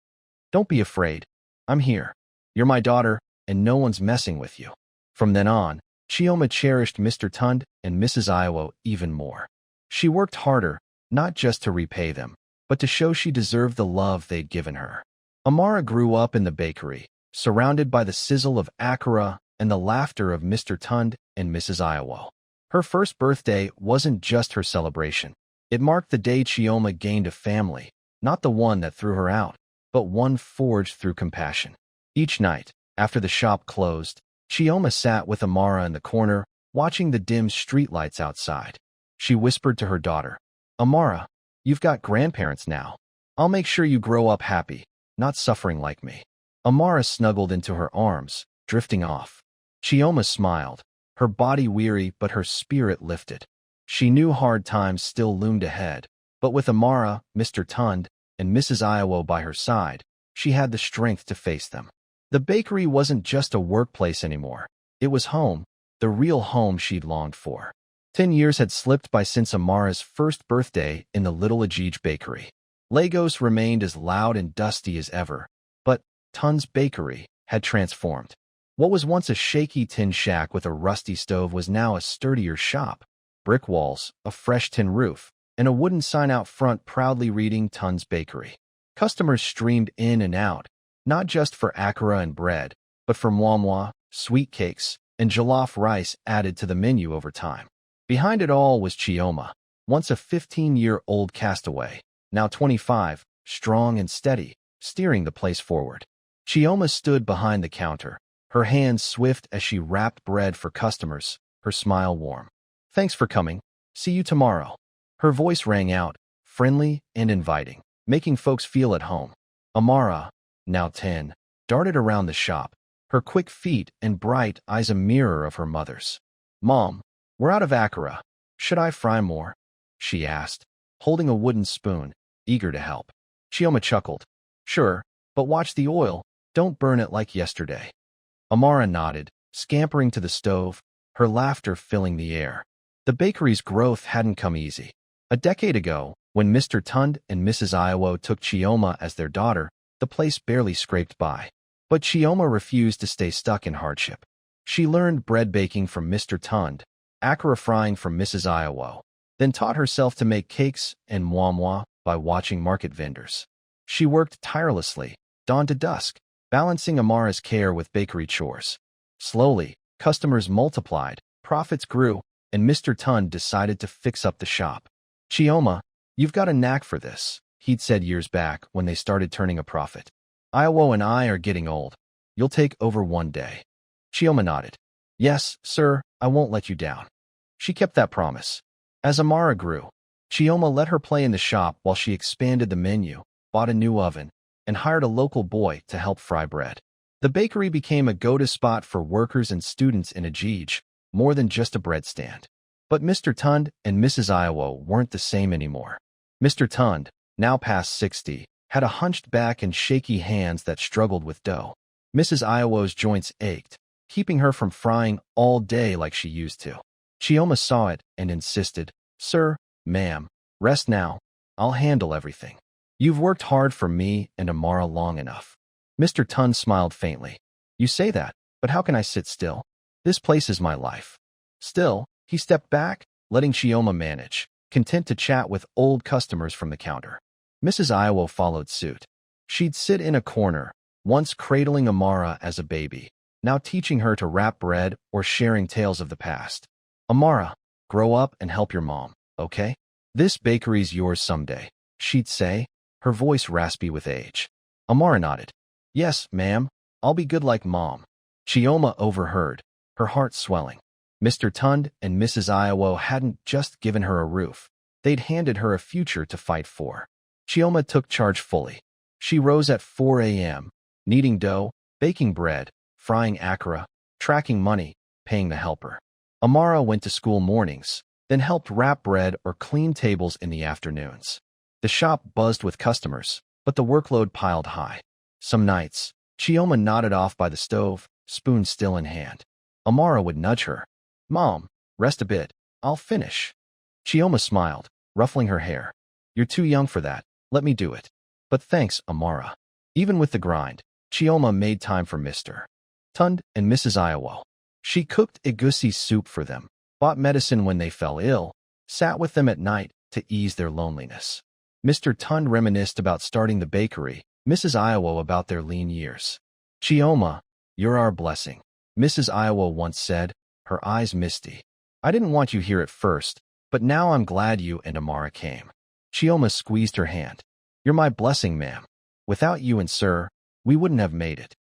Don't be afraid. I'm here. You're my daughter, and no one's messing with you. From then on, Chioma cherished Mr. Tunde and Mrs. Iyawo even more. She worked harder, not just to repay them, but to show she deserved the love they'd given her. Amara grew up in the bakery, surrounded by the sizzle of akara and the laughter of Mr. Tunde and Mrs. Iyawo. Her first birthday wasn't just her celebration. It marked the day Chioma gained a family, not the one that threw her out, but one forged through compassion. Each night, after the shop closed, Chioma sat with Amara in the corner, watching the dim streetlights outside. She whispered to her daughter, Amara, you've got grandparents now. I'll make sure you grow up happy, not suffering like me. Amara snuggled into her arms, drifting off. Chioma smiled, her body weary but her spirit lifted. She knew hard times still loomed ahead, but with Amara, Mr. Tunde, and Mrs. Iyawo by her side, she had the strength to face them. The bakery wasn't just a workplace anymore. It was home, the real home she'd longed for. 10 years had slipped by since Amara's first birthday in the little Ajij bakery. Lagos remained as loud and dusty as ever, but Tunde's bakery had transformed. What was once a shaky tin shack with a rusty stove was now a sturdier shop. Brick walls, a fresh tin roof, and a wooden sign out front proudly reading Tunde's Bakery. Customers streamed in and out, not just for akara and bread, but for mwamwa, sweet cakes, and jollof rice added to the menu over time. Behind it all was Chioma, once a 15-year-old castaway, now 25, strong and steady, steering the place forward. Chioma stood behind the counter, her hands swift as she wrapped bread for customers, her smile warm. Thanks for coming. See you tomorrow. Her voice rang out, friendly and inviting, making folks feel at home. Amara, now 10, darted around the shop, her quick feet and bright eyes a mirror of her mother's. Mom, we're out of akara. Should I fry more? She asked, holding a wooden spoon, eager to help. Chioma chuckled. Sure, but watch the oil. Don't burn it like yesterday. Amara nodded, scampering to the stove, her laughter filling the air. The bakery's growth hadn't come easy. A decade ago, when Mr. Tunde and Mrs. Iyawo took Chioma as their daughter, the place barely scraped by. But Chioma refused to stay stuck in hardship. She learned bread baking from Mr. Tunde, akara frying from Mrs. Iyawo, then taught herself to make cakes and mwamwa by watching market vendors. She worked tirelessly, dawn to dusk, balancing Amara's care with bakery chores. Slowly, customers multiplied, profits grew, and Mr. Tunde decided to fix up the shop. Chioma, you've got a knack for this, he'd said years back when they started turning a profit. Iyawo and I are getting old. You'll take over one day. Chioma nodded. Yes, sir, I won't let you down. She kept that promise. As Amara grew, Chioma let her play in the shop while she expanded the menu, bought a new oven, and hired a local boy to help fry bread. The bakery became a go-to spot for workers and students in Ajij, more than just a bread stand. But Mr. Tunde and Mrs. Iyawo weren't the same anymore. Mr. Tunde, now past 60, had a hunched back and shaky hands that struggled with dough. Mrs. Iyawo's joints ached, keeping her from frying all day like she used to. Chioma saw it and insisted, "Sir, ma'am, rest now. I'll handle everything. You've worked hard for me and Amara long enough." Mr. Tunde smiled faintly. "You say that, but how can I sit still? This place is my life." Still, he stepped back, letting Chioma manage, content to chat with old customers from the counter. Mrs. Iyawo followed suit. She'd sit in a corner, once cradling Amara as a baby, now teaching her to wrap bread or sharing tales of the past. "Amara, grow up and help your mom, okay? This bakery's yours someday," she'd say, her voice raspy with age. Amara nodded. "Yes, ma'am, I'll be good like Mom." Chioma overheard, her heart swelling. Mr. Tunde and Mrs. Iyawo hadn't just given her a roof. They'd handed her a future to fight for. Chioma took charge fully. She rose at 4 a.m., kneading dough, baking bread, frying akara, tracking money, paying the helper. Amara went to school mornings, then helped wrap bread or clean tables in the afternoons. The shop buzzed with customers, but the workload piled high. Some nights, Chioma nodded off by the stove, spoon still in hand. Amara would nudge her. "Mom, rest a bit. I'll finish." Chioma smiled, ruffling her hair. "You're too young for that. Let me do it." "But thanks, Amara." Even with the grind, Chioma made time for Mr. Tunde and Mrs. Iyawo. She cooked egusi soup for them, bought medicine when they fell ill, sat with them at night to ease their loneliness. Mr. Tunde reminisced about starting the bakery, Mrs. Iyawo about their lean years. "Chioma, you're our blessing," Mrs. Iyawo once said, her eyes misty. "I didn't want you here at first, but now I'm glad you and Amara came." Chioma squeezed her hand. "You're my blessing, ma'am. Without you and sir, we wouldn't have made it."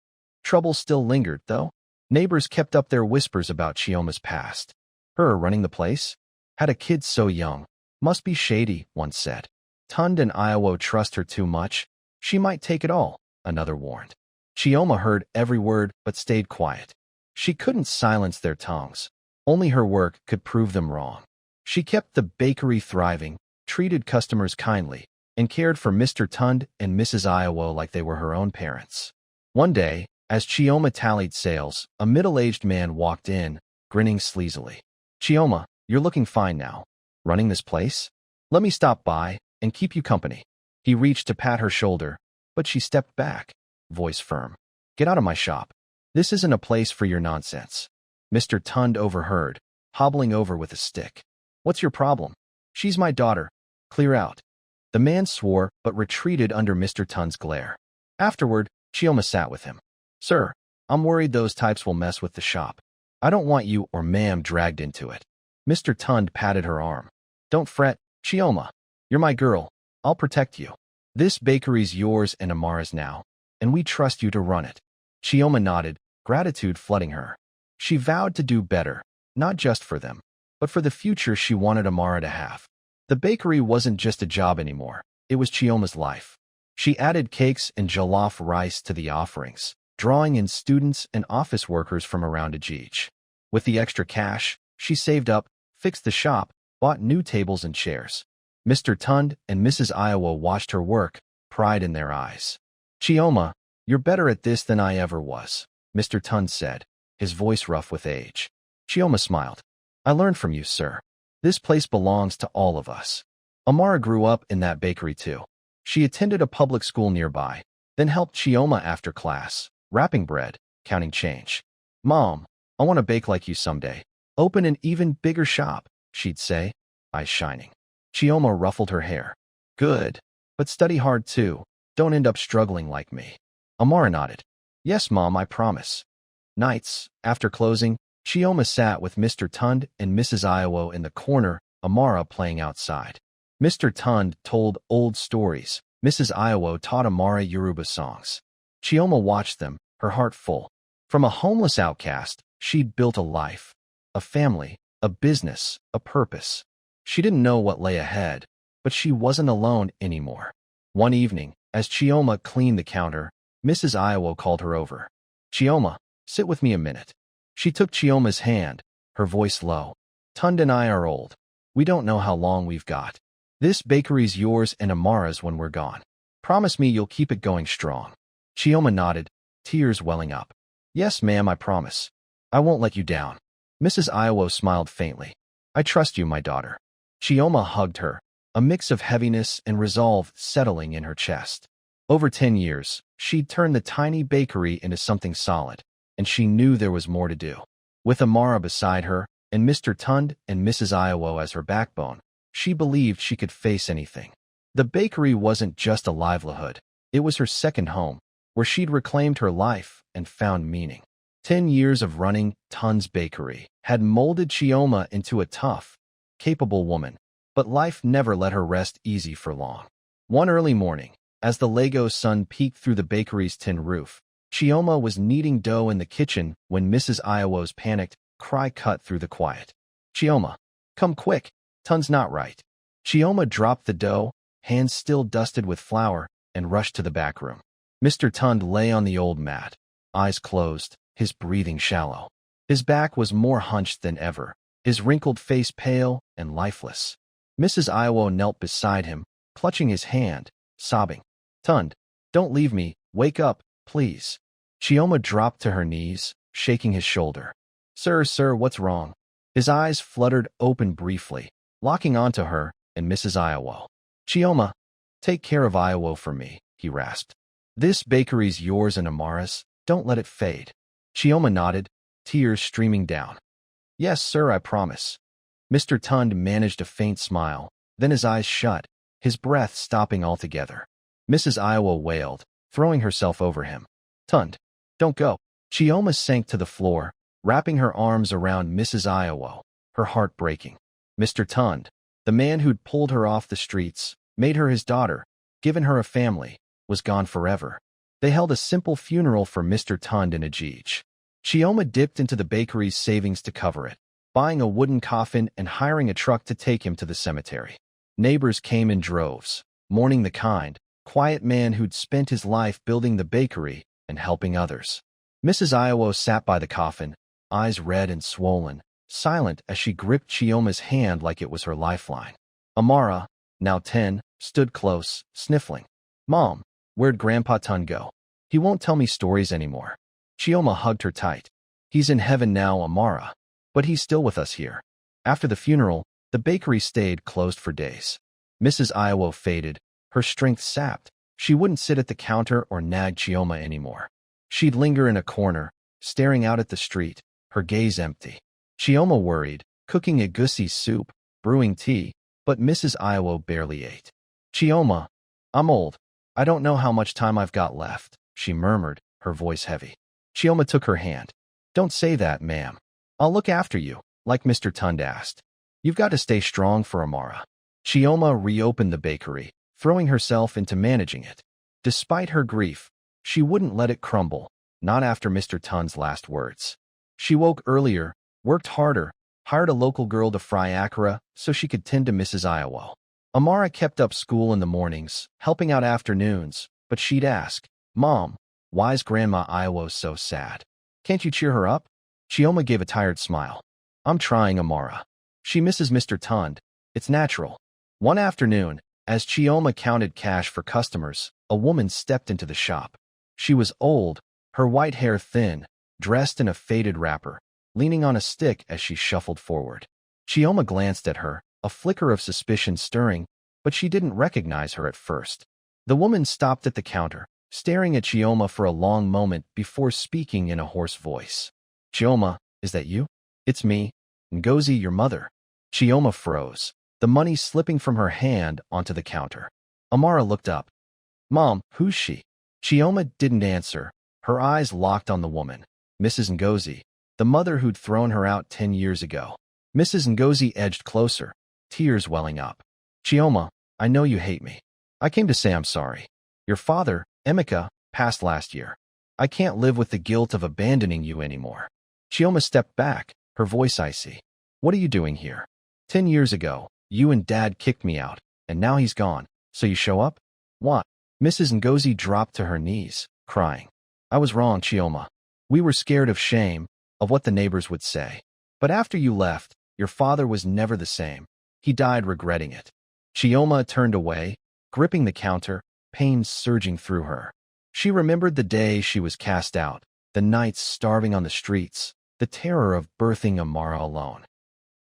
Trouble still lingered, though. Neighbors kept up their whispers about Chioma's past. "Her running the place? Had a kid so young. Must be shady," one said. "Tunde and Iyawo trust her too much. She might take it all," another warned. Chioma heard every word but stayed quiet. She couldn't silence their tongues. Only her work could prove them wrong. She kept the bakery thriving, treated customers kindly, and cared for Mr. Tunde and Mrs. Iyawo like they were her own parents. One day, as Chioma tallied sales, a middle-aged man walked in, grinning sleazily. "Chioma, you're looking fine now. Running this place? Let me stop by and keep you company." He reached to pat her shoulder, but she stepped back, voice firm. "Get out of my shop. This isn't a place for your nonsense." Mr. Tunde overheard, hobbling over with a stick. "What's your problem?" "She's my daughter. Clear out." The man swore but retreated under Mr. Tunde's glare. Afterward, Chioma sat with him. "Sir, I'm worried those types will mess with the shop. I don't want you or ma'am dragged into it." Mr. Tunde patted her arm. "Don't fret, Chioma. You're my girl. I'll protect you. This bakery's yours and Amara's now, and we trust you to run it." Chioma nodded, gratitude flooding her. She vowed to do better, not just for them, but for the future she wanted Amara to have. The bakery wasn't just a job anymore. It was Chioma's life. She added cakes and jollof rice to the offerings, drawing in students and office workers from around Ajij. With the extra cash, she saved up, fixed the shop, bought new tables and chairs. Mr. Tunde and Mrs. Iyawo watched her work, pride in their eyes. "Chioma, you're better at this than I ever was," Mr. Tunde said, his voice rough with age. Chioma smiled. "I learned from you, sir. This place belongs to all of us." Amara grew up in that bakery too. She attended a public school nearby, then helped Chioma after class, wrapping bread, counting change. "Mom, I want to bake like you someday. Open an even bigger shop," she'd say, eyes shining. Chioma ruffled her hair. "Good. But study hard too. Don't end up struggling like me." Amara nodded. "Yes, Mom, I promise." Nights, after closing, Chioma sat with Mr. Tunde and Mrs. Iyawo in the corner, Amara playing outside. Mr. Tunde told old stories. Mrs. Iyawo taught Amara Yoruba songs. Chioma watched them, her heart full. From a homeless outcast, she'd built a life, a family, a business, a purpose. She didn't know what lay ahead, but she wasn't alone anymore. One evening, as Chioma cleaned the counter, Mrs. Iyawo called her over. "Chioma, sit with me a minute." She took Chioma's hand, her voice low. "Tunde and I are old. We don't know how long we've got. This bakery's yours and Amara's when we're gone. Promise me you'll keep it going strong." Chioma nodded, tears welling up. "Yes, ma'am, I promise. I won't let you down." Mrs. Iyawo smiled faintly. "I trust you, my daughter." Chioma hugged her, a mix of heaviness and resolve settling in her chest. Over 10 years, she'd turned the tiny bakery into something solid, and she knew there was more to do. With Amara beside her, and Mr. Tunde and Mrs. Iyawo as her backbone, she believed she could face anything. The bakery wasn't just a livelihood. It was her second home, where she'd reclaimed her life and found meaning. 10 years of running Tunde's bakery had molded Chioma into a tough, capable woman, but life never let her rest easy for long. One early morning, as the Lego sun peeked through the bakery's tin roof, Chioma was kneading dough in the kitchen when Mrs. Iyawo's panicked cry cut through the quiet. "Chioma, come quick, Tunde's not right." Chioma dropped the dough, hands still dusted with flour, and rushed to the back room. Mr. Tunde lay on the old mat, eyes closed, his breathing shallow. His back was more hunched than ever, his wrinkled face pale and lifeless. Mrs. Iyawo knelt beside him, clutching his hand, sobbing. "Tunde, don't leave me, wake up, please." Chioma dropped to her knees, shaking his shoulder. Sir, what's wrong?" His eyes fluttered open briefly, locking onto her and Mrs. Iyawo. "Chioma, take care of Iyawo for me," he rasped. "This bakery's yours and Amara's, don't let it fade." Chioma nodded, tears streaming down. "Yes, sir, I promise." Mr. Tunde managed a faint smile, then his eyes shut, his breath stopping altogether. Mrs. Iyawo wailed, throwing herself over him. "Tunde, don't go." Chioma sank to the floor, wrapping her arms around Mrs. Iyawo, her heart breaking. Mr. Tunde, the man who'd pulled her off the streets, made her his daughter, given her a family, was gone forever. They held a simple funeral for Mr. Tunde in Ajij. Chioma dipped into the bakery's savings to cover it, buying a wooden coffin and hiring a truck to take him to the cemetery. Neighbors came in droves, mourning the kind, quiet man who'd spent his life building the bakery and helping others. Mrs. Iyawo sat by the coffin, eyes red and swollen, silent as she gripped Chioma's hand like it was her lifeline. Amara, now 10, stood close, sniffling. "Mom, where'd Grandpa Tunde go? He won't tell me stories anymore." Chioma hugged her tight. "He's in heaven now, Amara. But he's still with us here." After the funeral, the bakery stayed closed for days. Mrs. Iyawo faded, her strength sapped. She wouldn't sit at the counter or nag Chioma anymore. She'd linger in a corner, staring out at the street, her gaze empty. Chioma worried, cooking egusi soup, brewing tea, but Mrs. Iyawo barely ate. "Chioma, I'm old. I don't know how much time I've got left," she murmured, her voice heavy. Chioma took her hand. "Don't say that, ma'am. I'll look after you, like Mr. Tunde asked. You've got to stay strong for Amara." Chioma reopened the bakery, throwing herself into managing it. Despite her grief, she wouldn't let it crumble, not after Mr. Tunde's last words. She woke earlier, worked harder, hired a local girl to fry akara so she could tend to Mrs. Iyawo. Amara kept up school in the mornings, helping out afternoons, but she'd ask, "Mom, why's Grandma Iyawo so sad? Can't you cheer her up?" Chioma gave a tired smile. "I'm trying, Amara. She misses Mr. Tunde. It's natural." One afternoon, as Chioma counted cash for customers, a woman stepped into the shop. She was old, her white hair thin, dressed in a faded wrapper, leaning on a stick as she shuffled forward. Chioma glanced at her, a flicker of suspicion stirring, but she didn't recognize her at first. The woman stopped at the counter, staring at Chioma for a long moment before speaking in a hoarse voice. "Chioma, is that you?" "It's me. Ngozi, your mother." Chioma froze, the money slipping from her hand onto the counter. Amara looked up. "Mom, who's she?" Chioma didn't answer, her eyes locked on the woman, Mrs. Ngozi, the mother who'd thrown her out 10 years ago. Mrs. Ngozi edged closer, tears welling up. "Chioma, I know you hate me. I came to say I'm sorry. Your father, Emeka, passed last year. I can't live with the guilt of abandoning you anymore." Chioma stepped back, her voice icy. "What are you doing here? 10 years ago, you and Dad kicked me out, and now he's gone, so you show up? What?" Mrs. Ngozi dropped to her knees, crying. "I was wrong, Chioma. We were scared of shame, of what the neighbors would say. But after you left, your father was never the same. He died regretting it." Chioma turned away, gripping the counter, pain surging through her. She remembered the day she was cast out, the nights starving on the streets, the terror of birthing Amara alone.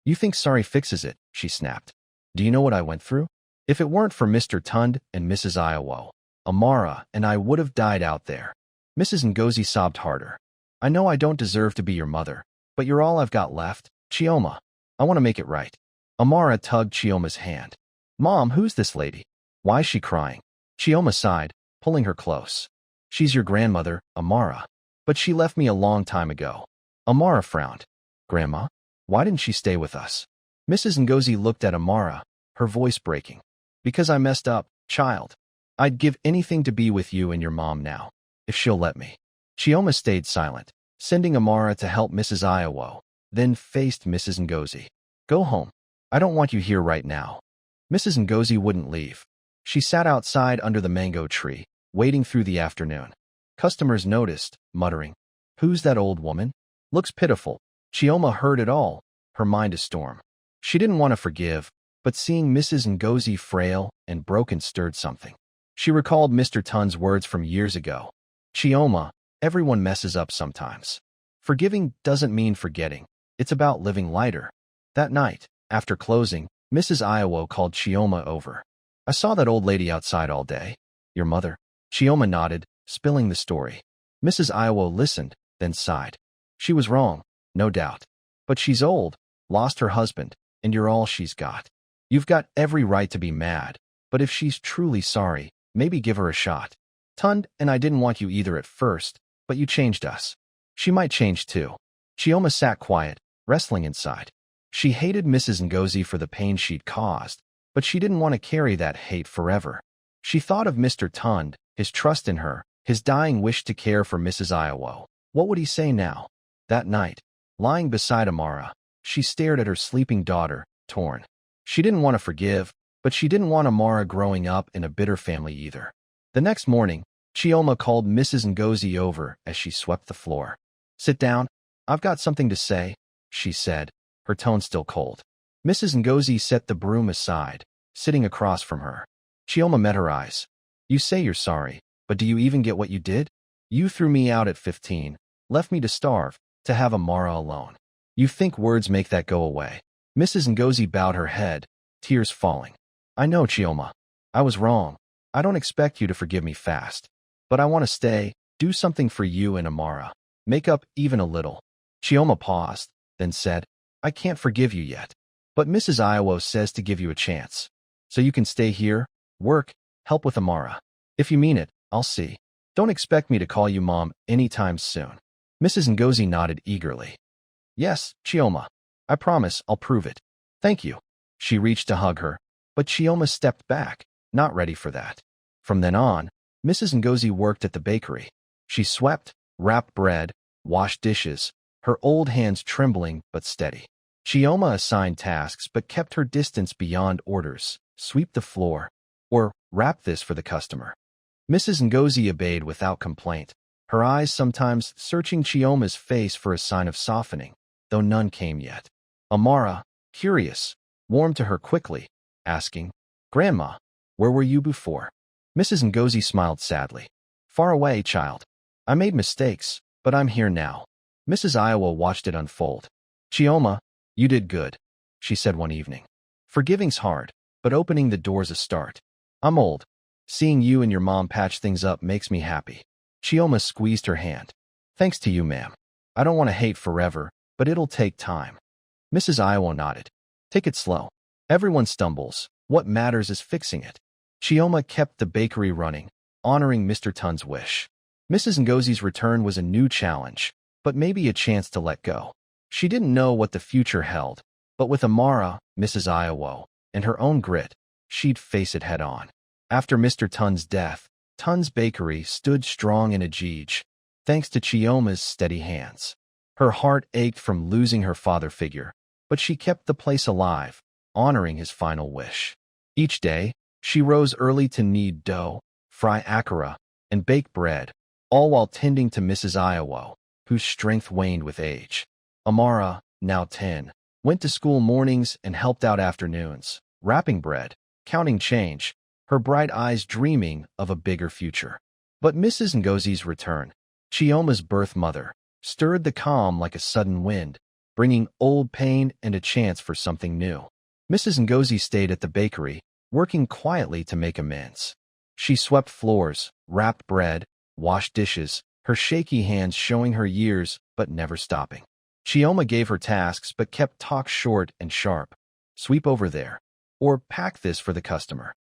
"You think sorry fixes it," she snapped. "Do you know what I went through? If it weren't for Mr. Tunde and Mrs. Iyawo, Amara and I would have died out there." Mrs. Ngozi sobbed harder. "I know I don't deserve to be your mother, but you're all I've got left, Chioma. I want to make it right." Amara tugged Chioma's hand. "Mom, who's this lady? Why is she crying?" Chioma sighed, pulling her close. "She's your grandmother, Amara. But she left me a long time ago." Amara frowned. "Grandma? Why didn't she stay with us?" Mrs. Ngozi looked at Amara, her voice breaking. "Because I messed up, child. I'd give anything to be with you and your mom now, if she'll let me." Chioma stayed silent, sending Amara to help Mrs. Iyawo, then faced Mrs. Ngozi. "Go home. I don't want you here right now." Mrs. Ngozi wouldn't leave. She sat outside under the mango tree, waiting through the afternoon. Customers noticed, muttering, "Who's that old woman? Looks pitiful." Chioma heard it all, her mind a storm. She didn't want to forgive, but seeing Mrs. Ngozi frail and broken stirred something. She recalled Mr. Tun's words from years ago. "Chioma, everyone messes up sometimes. Forgiving doesn't mean forgetting. It's about living lighter." That night, after closing, Mrs. Iyawo called Chioma over. "I saw that old lady outside all day." "Your mother?" Chioma nodded, spilling the story. Mrs. Iyawo listened, then sighed. "She was wrong, no doubt. But she's old, lost her husband, and you're all she's got. You've got every right to be mad, but if she's truly sorry, maybe give her a shot. Tunde and I didn't want you either at first, but you changed us. She might change too." Chioma sat quiet, wrestling inside. She hated Mrs. Ngozi for the pain she'd caused, but she didn't want to carry that hate forever. She thought of Mr. Tunde, his trust in her, his dying wish to care for Mrs. Iyawo. What would he say now? That night, lying beside Amara, she stared at her sleeping daughter, torn. She didn't want to forgive, but she didn't want Amara growing up in a bitter family either. The next morning, Chioma called Mrs. Ngozi over as she swept the floor. "Sit down. I've got something to say," she said, her tone still cold. Mrs. Ngozi set the broom aside, sitting across from her. Chioma met her eyes. "You say you're sorry, but do you even get what you did? You threw me out at 15, left me to starve, to have Amara alone. You think words make that go away?" Mrs. Ngozi bowed her head, tears falling. "I know, Chioma. I was wrong. I don't expect you to forgive me fast. But I want to stay, do something for you and Amara. Make up even a little." Chioma paused, then said, "I can't forgive you yet. But Mrs. Iyawo says to give you a chance. So you can stay here, work, help with Amara. If you mean it, I'll see. Don't expect me to call you Mom anytime soon." Mrs. Ngozi nodded eagerly. "Yes, Chioma. I promise I'll prove it. Thank you." She reached to hug her, but Chioma stepped back, not ready for that. From then on, Mrs. Ngozi worked at the bakery. She swept, wrapped bread, washed dishes, her old hands trembling but steady. Chioma assigned tasks but kept her distance beyond orders. "Sweep the floor," or "wrap this for the customer." Mrs. Ngozi obeyed without complaint, her eyes sometimes searching Chioma's face for a sign of softening, though none came yet. Amara, curious, warmed to her quickly, asking, "Grandma, where were you before?" Mrs. Ngozi smiled sadly. "Far away, child. I made mistakes, but I'm here now." Mrs. Iyawo watched it unfold. "Chioma, you did good," she said one evening. "Forgiving's hard, but opening the door's a start. I'm old. Seeing you and your mom patch things up makes me happy." Chioma squeezed her hand. "Thanks to you, ma'am. I don't want to hate forever, but it'll take time." Mrs. Iyawo nodded. "Take it slow. Everyone stumbles. What matters is fixing it." Chioma kept the bakery running, honoring Mr. Tun's wish. Mrs. Ngozi's return was a new challenge, but maybe a chance to let go. She didn't know what the future held, but with Amara, Mrs. Iyawo, and her own grit, she'd face it head on. After Mr. Tun's death, Tun's Bakery stood strong in Ajij, thanks to Chioma's steady hands. Her heart ached from losing her father figure, but she kept the place alive, honoring his final wish. Each day, she rose early to knead dough, fry akara, and bake bread, all while tending to Mrs. Iyawo, whose strength waned with age. Amara, now 10, went to school mornings and helped out afternoons, wrapping bread, counting change, her bright eyes dreaming of a bigger future. But Mrs. Ngozi's return, Chioma's birth mother, stirred the calm like a sudden wind, bringing old pain and a chance for something new. Mrs. Ngozi stayed at the bakery, working quietly to make amends. She swept floors, wrapped bread, washed dishes, her shaky hands showing her years but never stopping. Chioma gave her tasks but kept talk short and sharp. Sweep over there. Or pack this for the customer.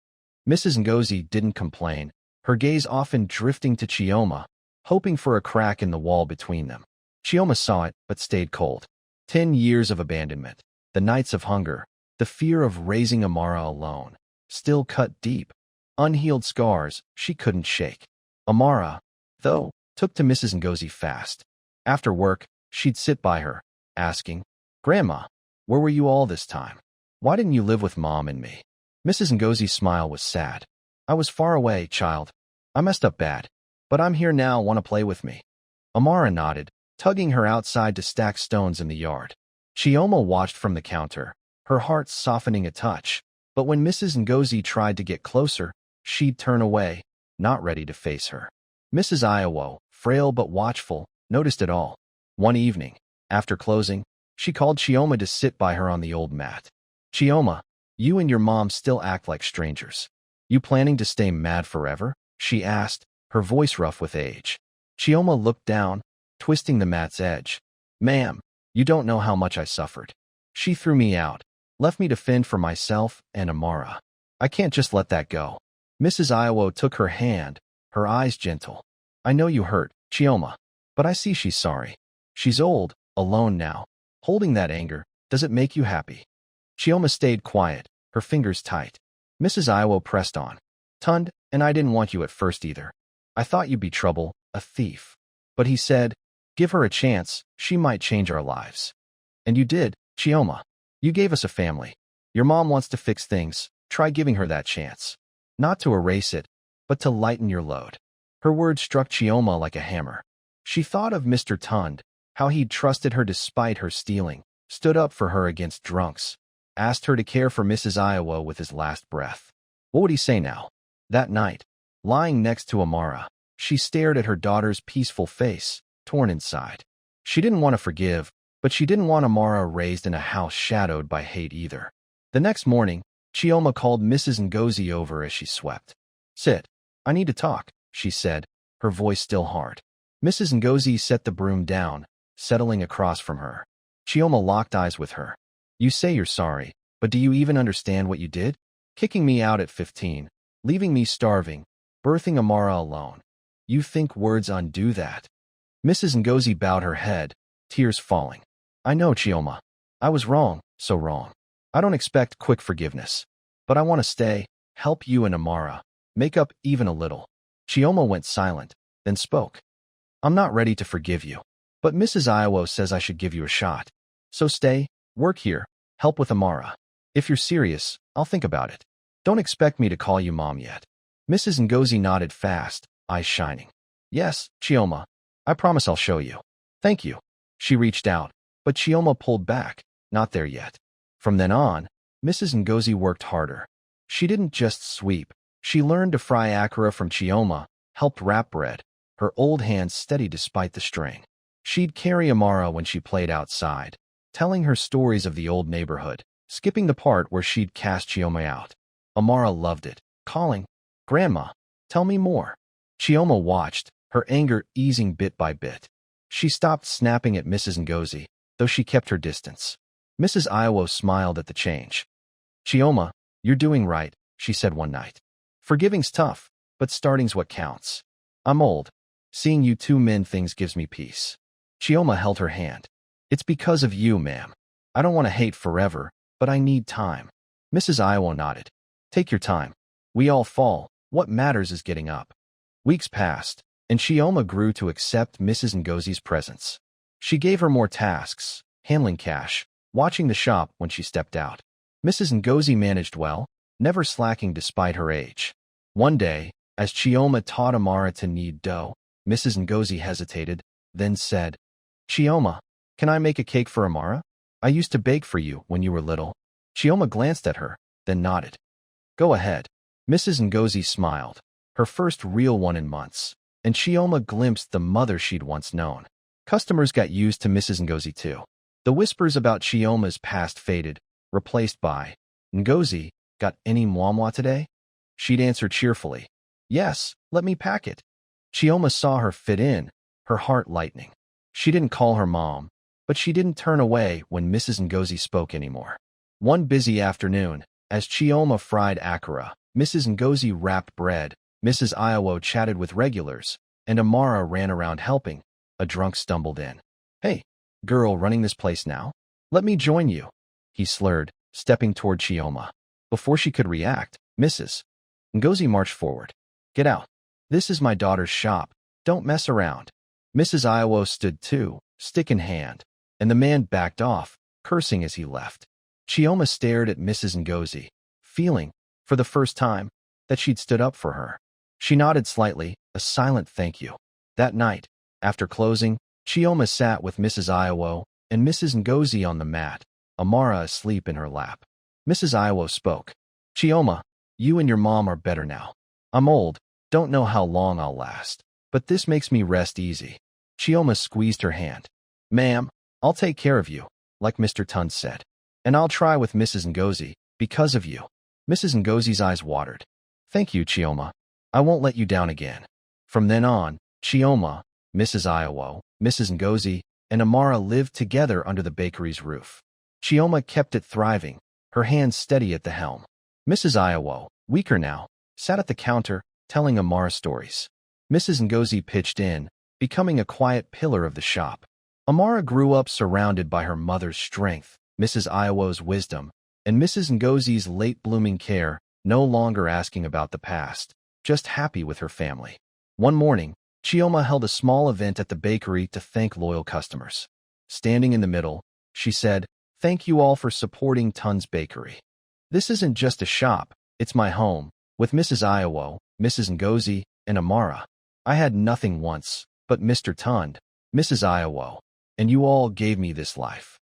Mrs. Ngozi didn't complain, her gaze often drifting to Chioma, hoping for a crack in the wall between them. Chioma saw it but stayed cold. 10 years of abandonment, the nights of hunger, the fear of raising Amara alone, still cut deep. Unhealed scars she couldn't shake. Amara, though, took to Mrs. Ngozi fast. After work, she'd sit by her, asking, "Grandma, where were you all this time? Why didn't you live with Mom and me?" Mrs. Ngozi's smile was sad. "I was far away, child. I messed up bad. But I'm here now, want to play with me?" Amara nodded, tugging her outside to stack stones in the yard. Chioma watched from the counter, her heart softening a touch. But when Mrs. Ngozi tried to get closer, she'd turn away, not ready to face her. Mrs. Iyawo, frail but watchful, noticed it all. One evening, after closing, she called Chioma to sit by her on the old mat. "Chioma, you and your mom still act like strangers. You planning to stay mad forever?" she asked, her voice rough with age. Chioma looked down, twisting the mat's edge. "Ma'am, you don't know how much I suffered. She threw me out, left me to fend for myself and Amara. I can't just let that go." Mrs. Iyawo took her hand, her eyes gentle. "I know you hurt, Chioma, but I see she's sorry. She's old, alone now. Holding that anger, does it make you happy?" Chioma stayed quiet, her fingers tight. Mrs. Iyawo pressed on. "Tunde and I didn't want you at first either. I thought you'd be trouble, a thief. But he said, give her a chance, she might change our lives. And you did, Chioma. You gave us a family. Your mom wants to fix things, try giving her that chance. Not to erase it, but to lighten your load." Her words struck Chioma like a hammer. She thought of Mr. Tunde, how he'd trusted her despite her stealing, stood up for her against drunks, asked her to care for Mrs. Iyawo with his last breath. What would he say now? That night, lying next to Amara, she stared at her daughter's peaceful face, torn inside. She didn't want to forgive, but she didn't want Amara raised in a house shadowed by hate either. The next morning, Chioma called Mrs. Ngozi over as she swept. "Sit. I need to talk," she said, her voice still hard. Mrs. Ngozi set the broom down, settling across from her. Chioma locked eyes with her. "You say you're sorry, but do you even understand what you did? Kicking me out at 15, leaving me starving, birthing Amara alone. You think words undo that?" Mrs. Ngozi bowed her head, tears falling. "I know, Chioma. I was wrong, so wrong. I don't expect quick forgiveness. But I want to stay, help you and Amara, make up even a little." Chioma went silent, then spoke. "I'm not ready to forgive you. But Mrs. Iyawo says I should give you a shot. So stay, work here, help with Amara. If you're serious, I'll think about it. Don't expect me to call you Mom yet." Mrs. Ngozi nodded fast, eyes shining. "Yes, Chioma. I promise I'll show you." "Thank you." She reached out, but Chioma pulled back, not there yet. From then on, Mrs. Ngozi worked harder. She didn't just sweep. She learned to fry akara from Chioma, helped wrap bread, her old hands steady despite the strain. She'd carry Amara when she played outside, telling her stories of the old neighborhood, skipping the part where she'd cast Chioma out. Amara loved it, calling, "Grandma, tell me more." Chioma watched, her anger easing bit by bit. She stopped snapping at Mrs. Ngozi, though she kept her distance. Mrs. Iyawo smiled at the change. "Chioma, you're doing right," she said one night. "Forgiving's tough, but starting's what counts. I'm old. Seeing you two mend things gives me peace." Chioma held her hand. "It's because of you, ma'am. I don't want to hate forever, but I need time." Mrs. Iyawo nodded. "Take your time. We all fall. What matters is getting up." Weeks passed, and Chioma grew to accept Mrs. Ngozi's presence. She gave her more tasks, handling cash, watching the shop when she stepped out. Mrs. Ngozi managed well, never slacking despite her age. One day, as Chioma taught Amara to knead dough, Mrs. Ngozi hesitated, then said, "Chioma, can I make a cake for Amara? I used to bake for you when you were little." Chioma glanced at her, then nodded. Go ahead. Mrs. Ngozi smiled, her first real one in months, and Chioma glimpsed the mother she'd once known. Customers got used to Mrs. Ngozi too. The whispers about Chioma's past faded, replaced by, "Ngozi, got any mwamwa today?" She'd answer cheerfully, "Yes, let me pack it." Chioma saw her fit in, her heart lightening. She didn't call her mom, but she didn't turn away when Mrs. Ngozi spoke anymore. One busy afternoon, as Chioma fried akara, Mrs. Ngozi wrapped bread, Mrs. Iyawo chatted with regulars, and Amara ran around helping, a drunk stumbled in. "Hey, girl running this place now? Let me join you," he slurred, stepping toward Chioma. Before she could react, Mrs. Ngozi marched forward. "Get out. This is my daughter's shop. Don't mess around." Mrs. Iyawo stood too, stick in hand, and the man backed off, cursing as he left. Chioma stared at Mrs. Ngozi, feeling, for the first time, that she'd stood up for her. She nodded slightly, a silent thank you. That night, after closing, Chioma sat with Mrs. Iyawo and Mrs. Ngozi on the mat, Amara asleep in her lap. Mrs. Iyawo spoke. "Chioma, you and your mom are better now. I'm old, don't know how long I'll last, but this makes me rest easy." Chioma squeezed her hand. "Ma'am, I'll take care of you, like Mr. Tunde said. And I'll try with Mrs. Ngozi, because of you." Mrs. Ngozi's eyes watered. "Thank you, Chioma. I won't let you down again." From then on, Chioma, Mrs. Iyawo, Mrs. Ngozi, and Amara lived together under the bakery's roof. Chioma kept it thriving, her hands steady at the helm. Mrs. Iyawo, weaker now, sat at the counter, telling Amara stories. Mrs. Ngozi pitched in, becoming a quiet pillar of the shop. Amara grew up surrounded by her mother's strength, Mrs. Iyawo's wisdom, and Mrs. Ngozi's late-blooming care, no longer asking about the past, just happy with her family. One morning, Chioma held a small event at the bakery to thank loyal customers. Standing in the middle, she said, "Thank you all for supporting Tunde's Bakery. This isn't just a shop, it's my home. With Mrs. Iyawo, Mrs. Ngozi, and Amara, I had nothing once, but Mr. Tunde, Mrs. Iyawo, and you all gave me this life."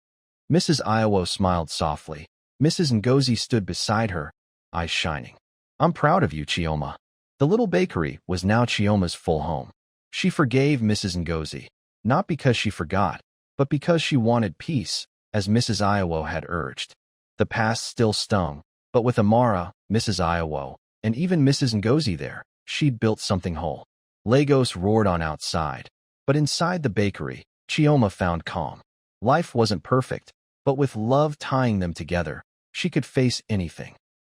Mrs. Iyawo smiled softly. Mrs. Ngozi stood beside her, eyes shining. "I'm proud of you, Chioma." The little bakery was now Chioma's full home. She forgave Mrs. Ngozi, not because she forgot, but because she wanted peace, as Mrs. Iyawo had urged. The past still stung, but with Amara, Mrs. Iyawo, and even Mrs. Ngozi there, she'd built something whole. Lagos roared on outside, but inside the bakery, Chioma found calm. Life wasn't perfect, but with love tying them together, she could face anything.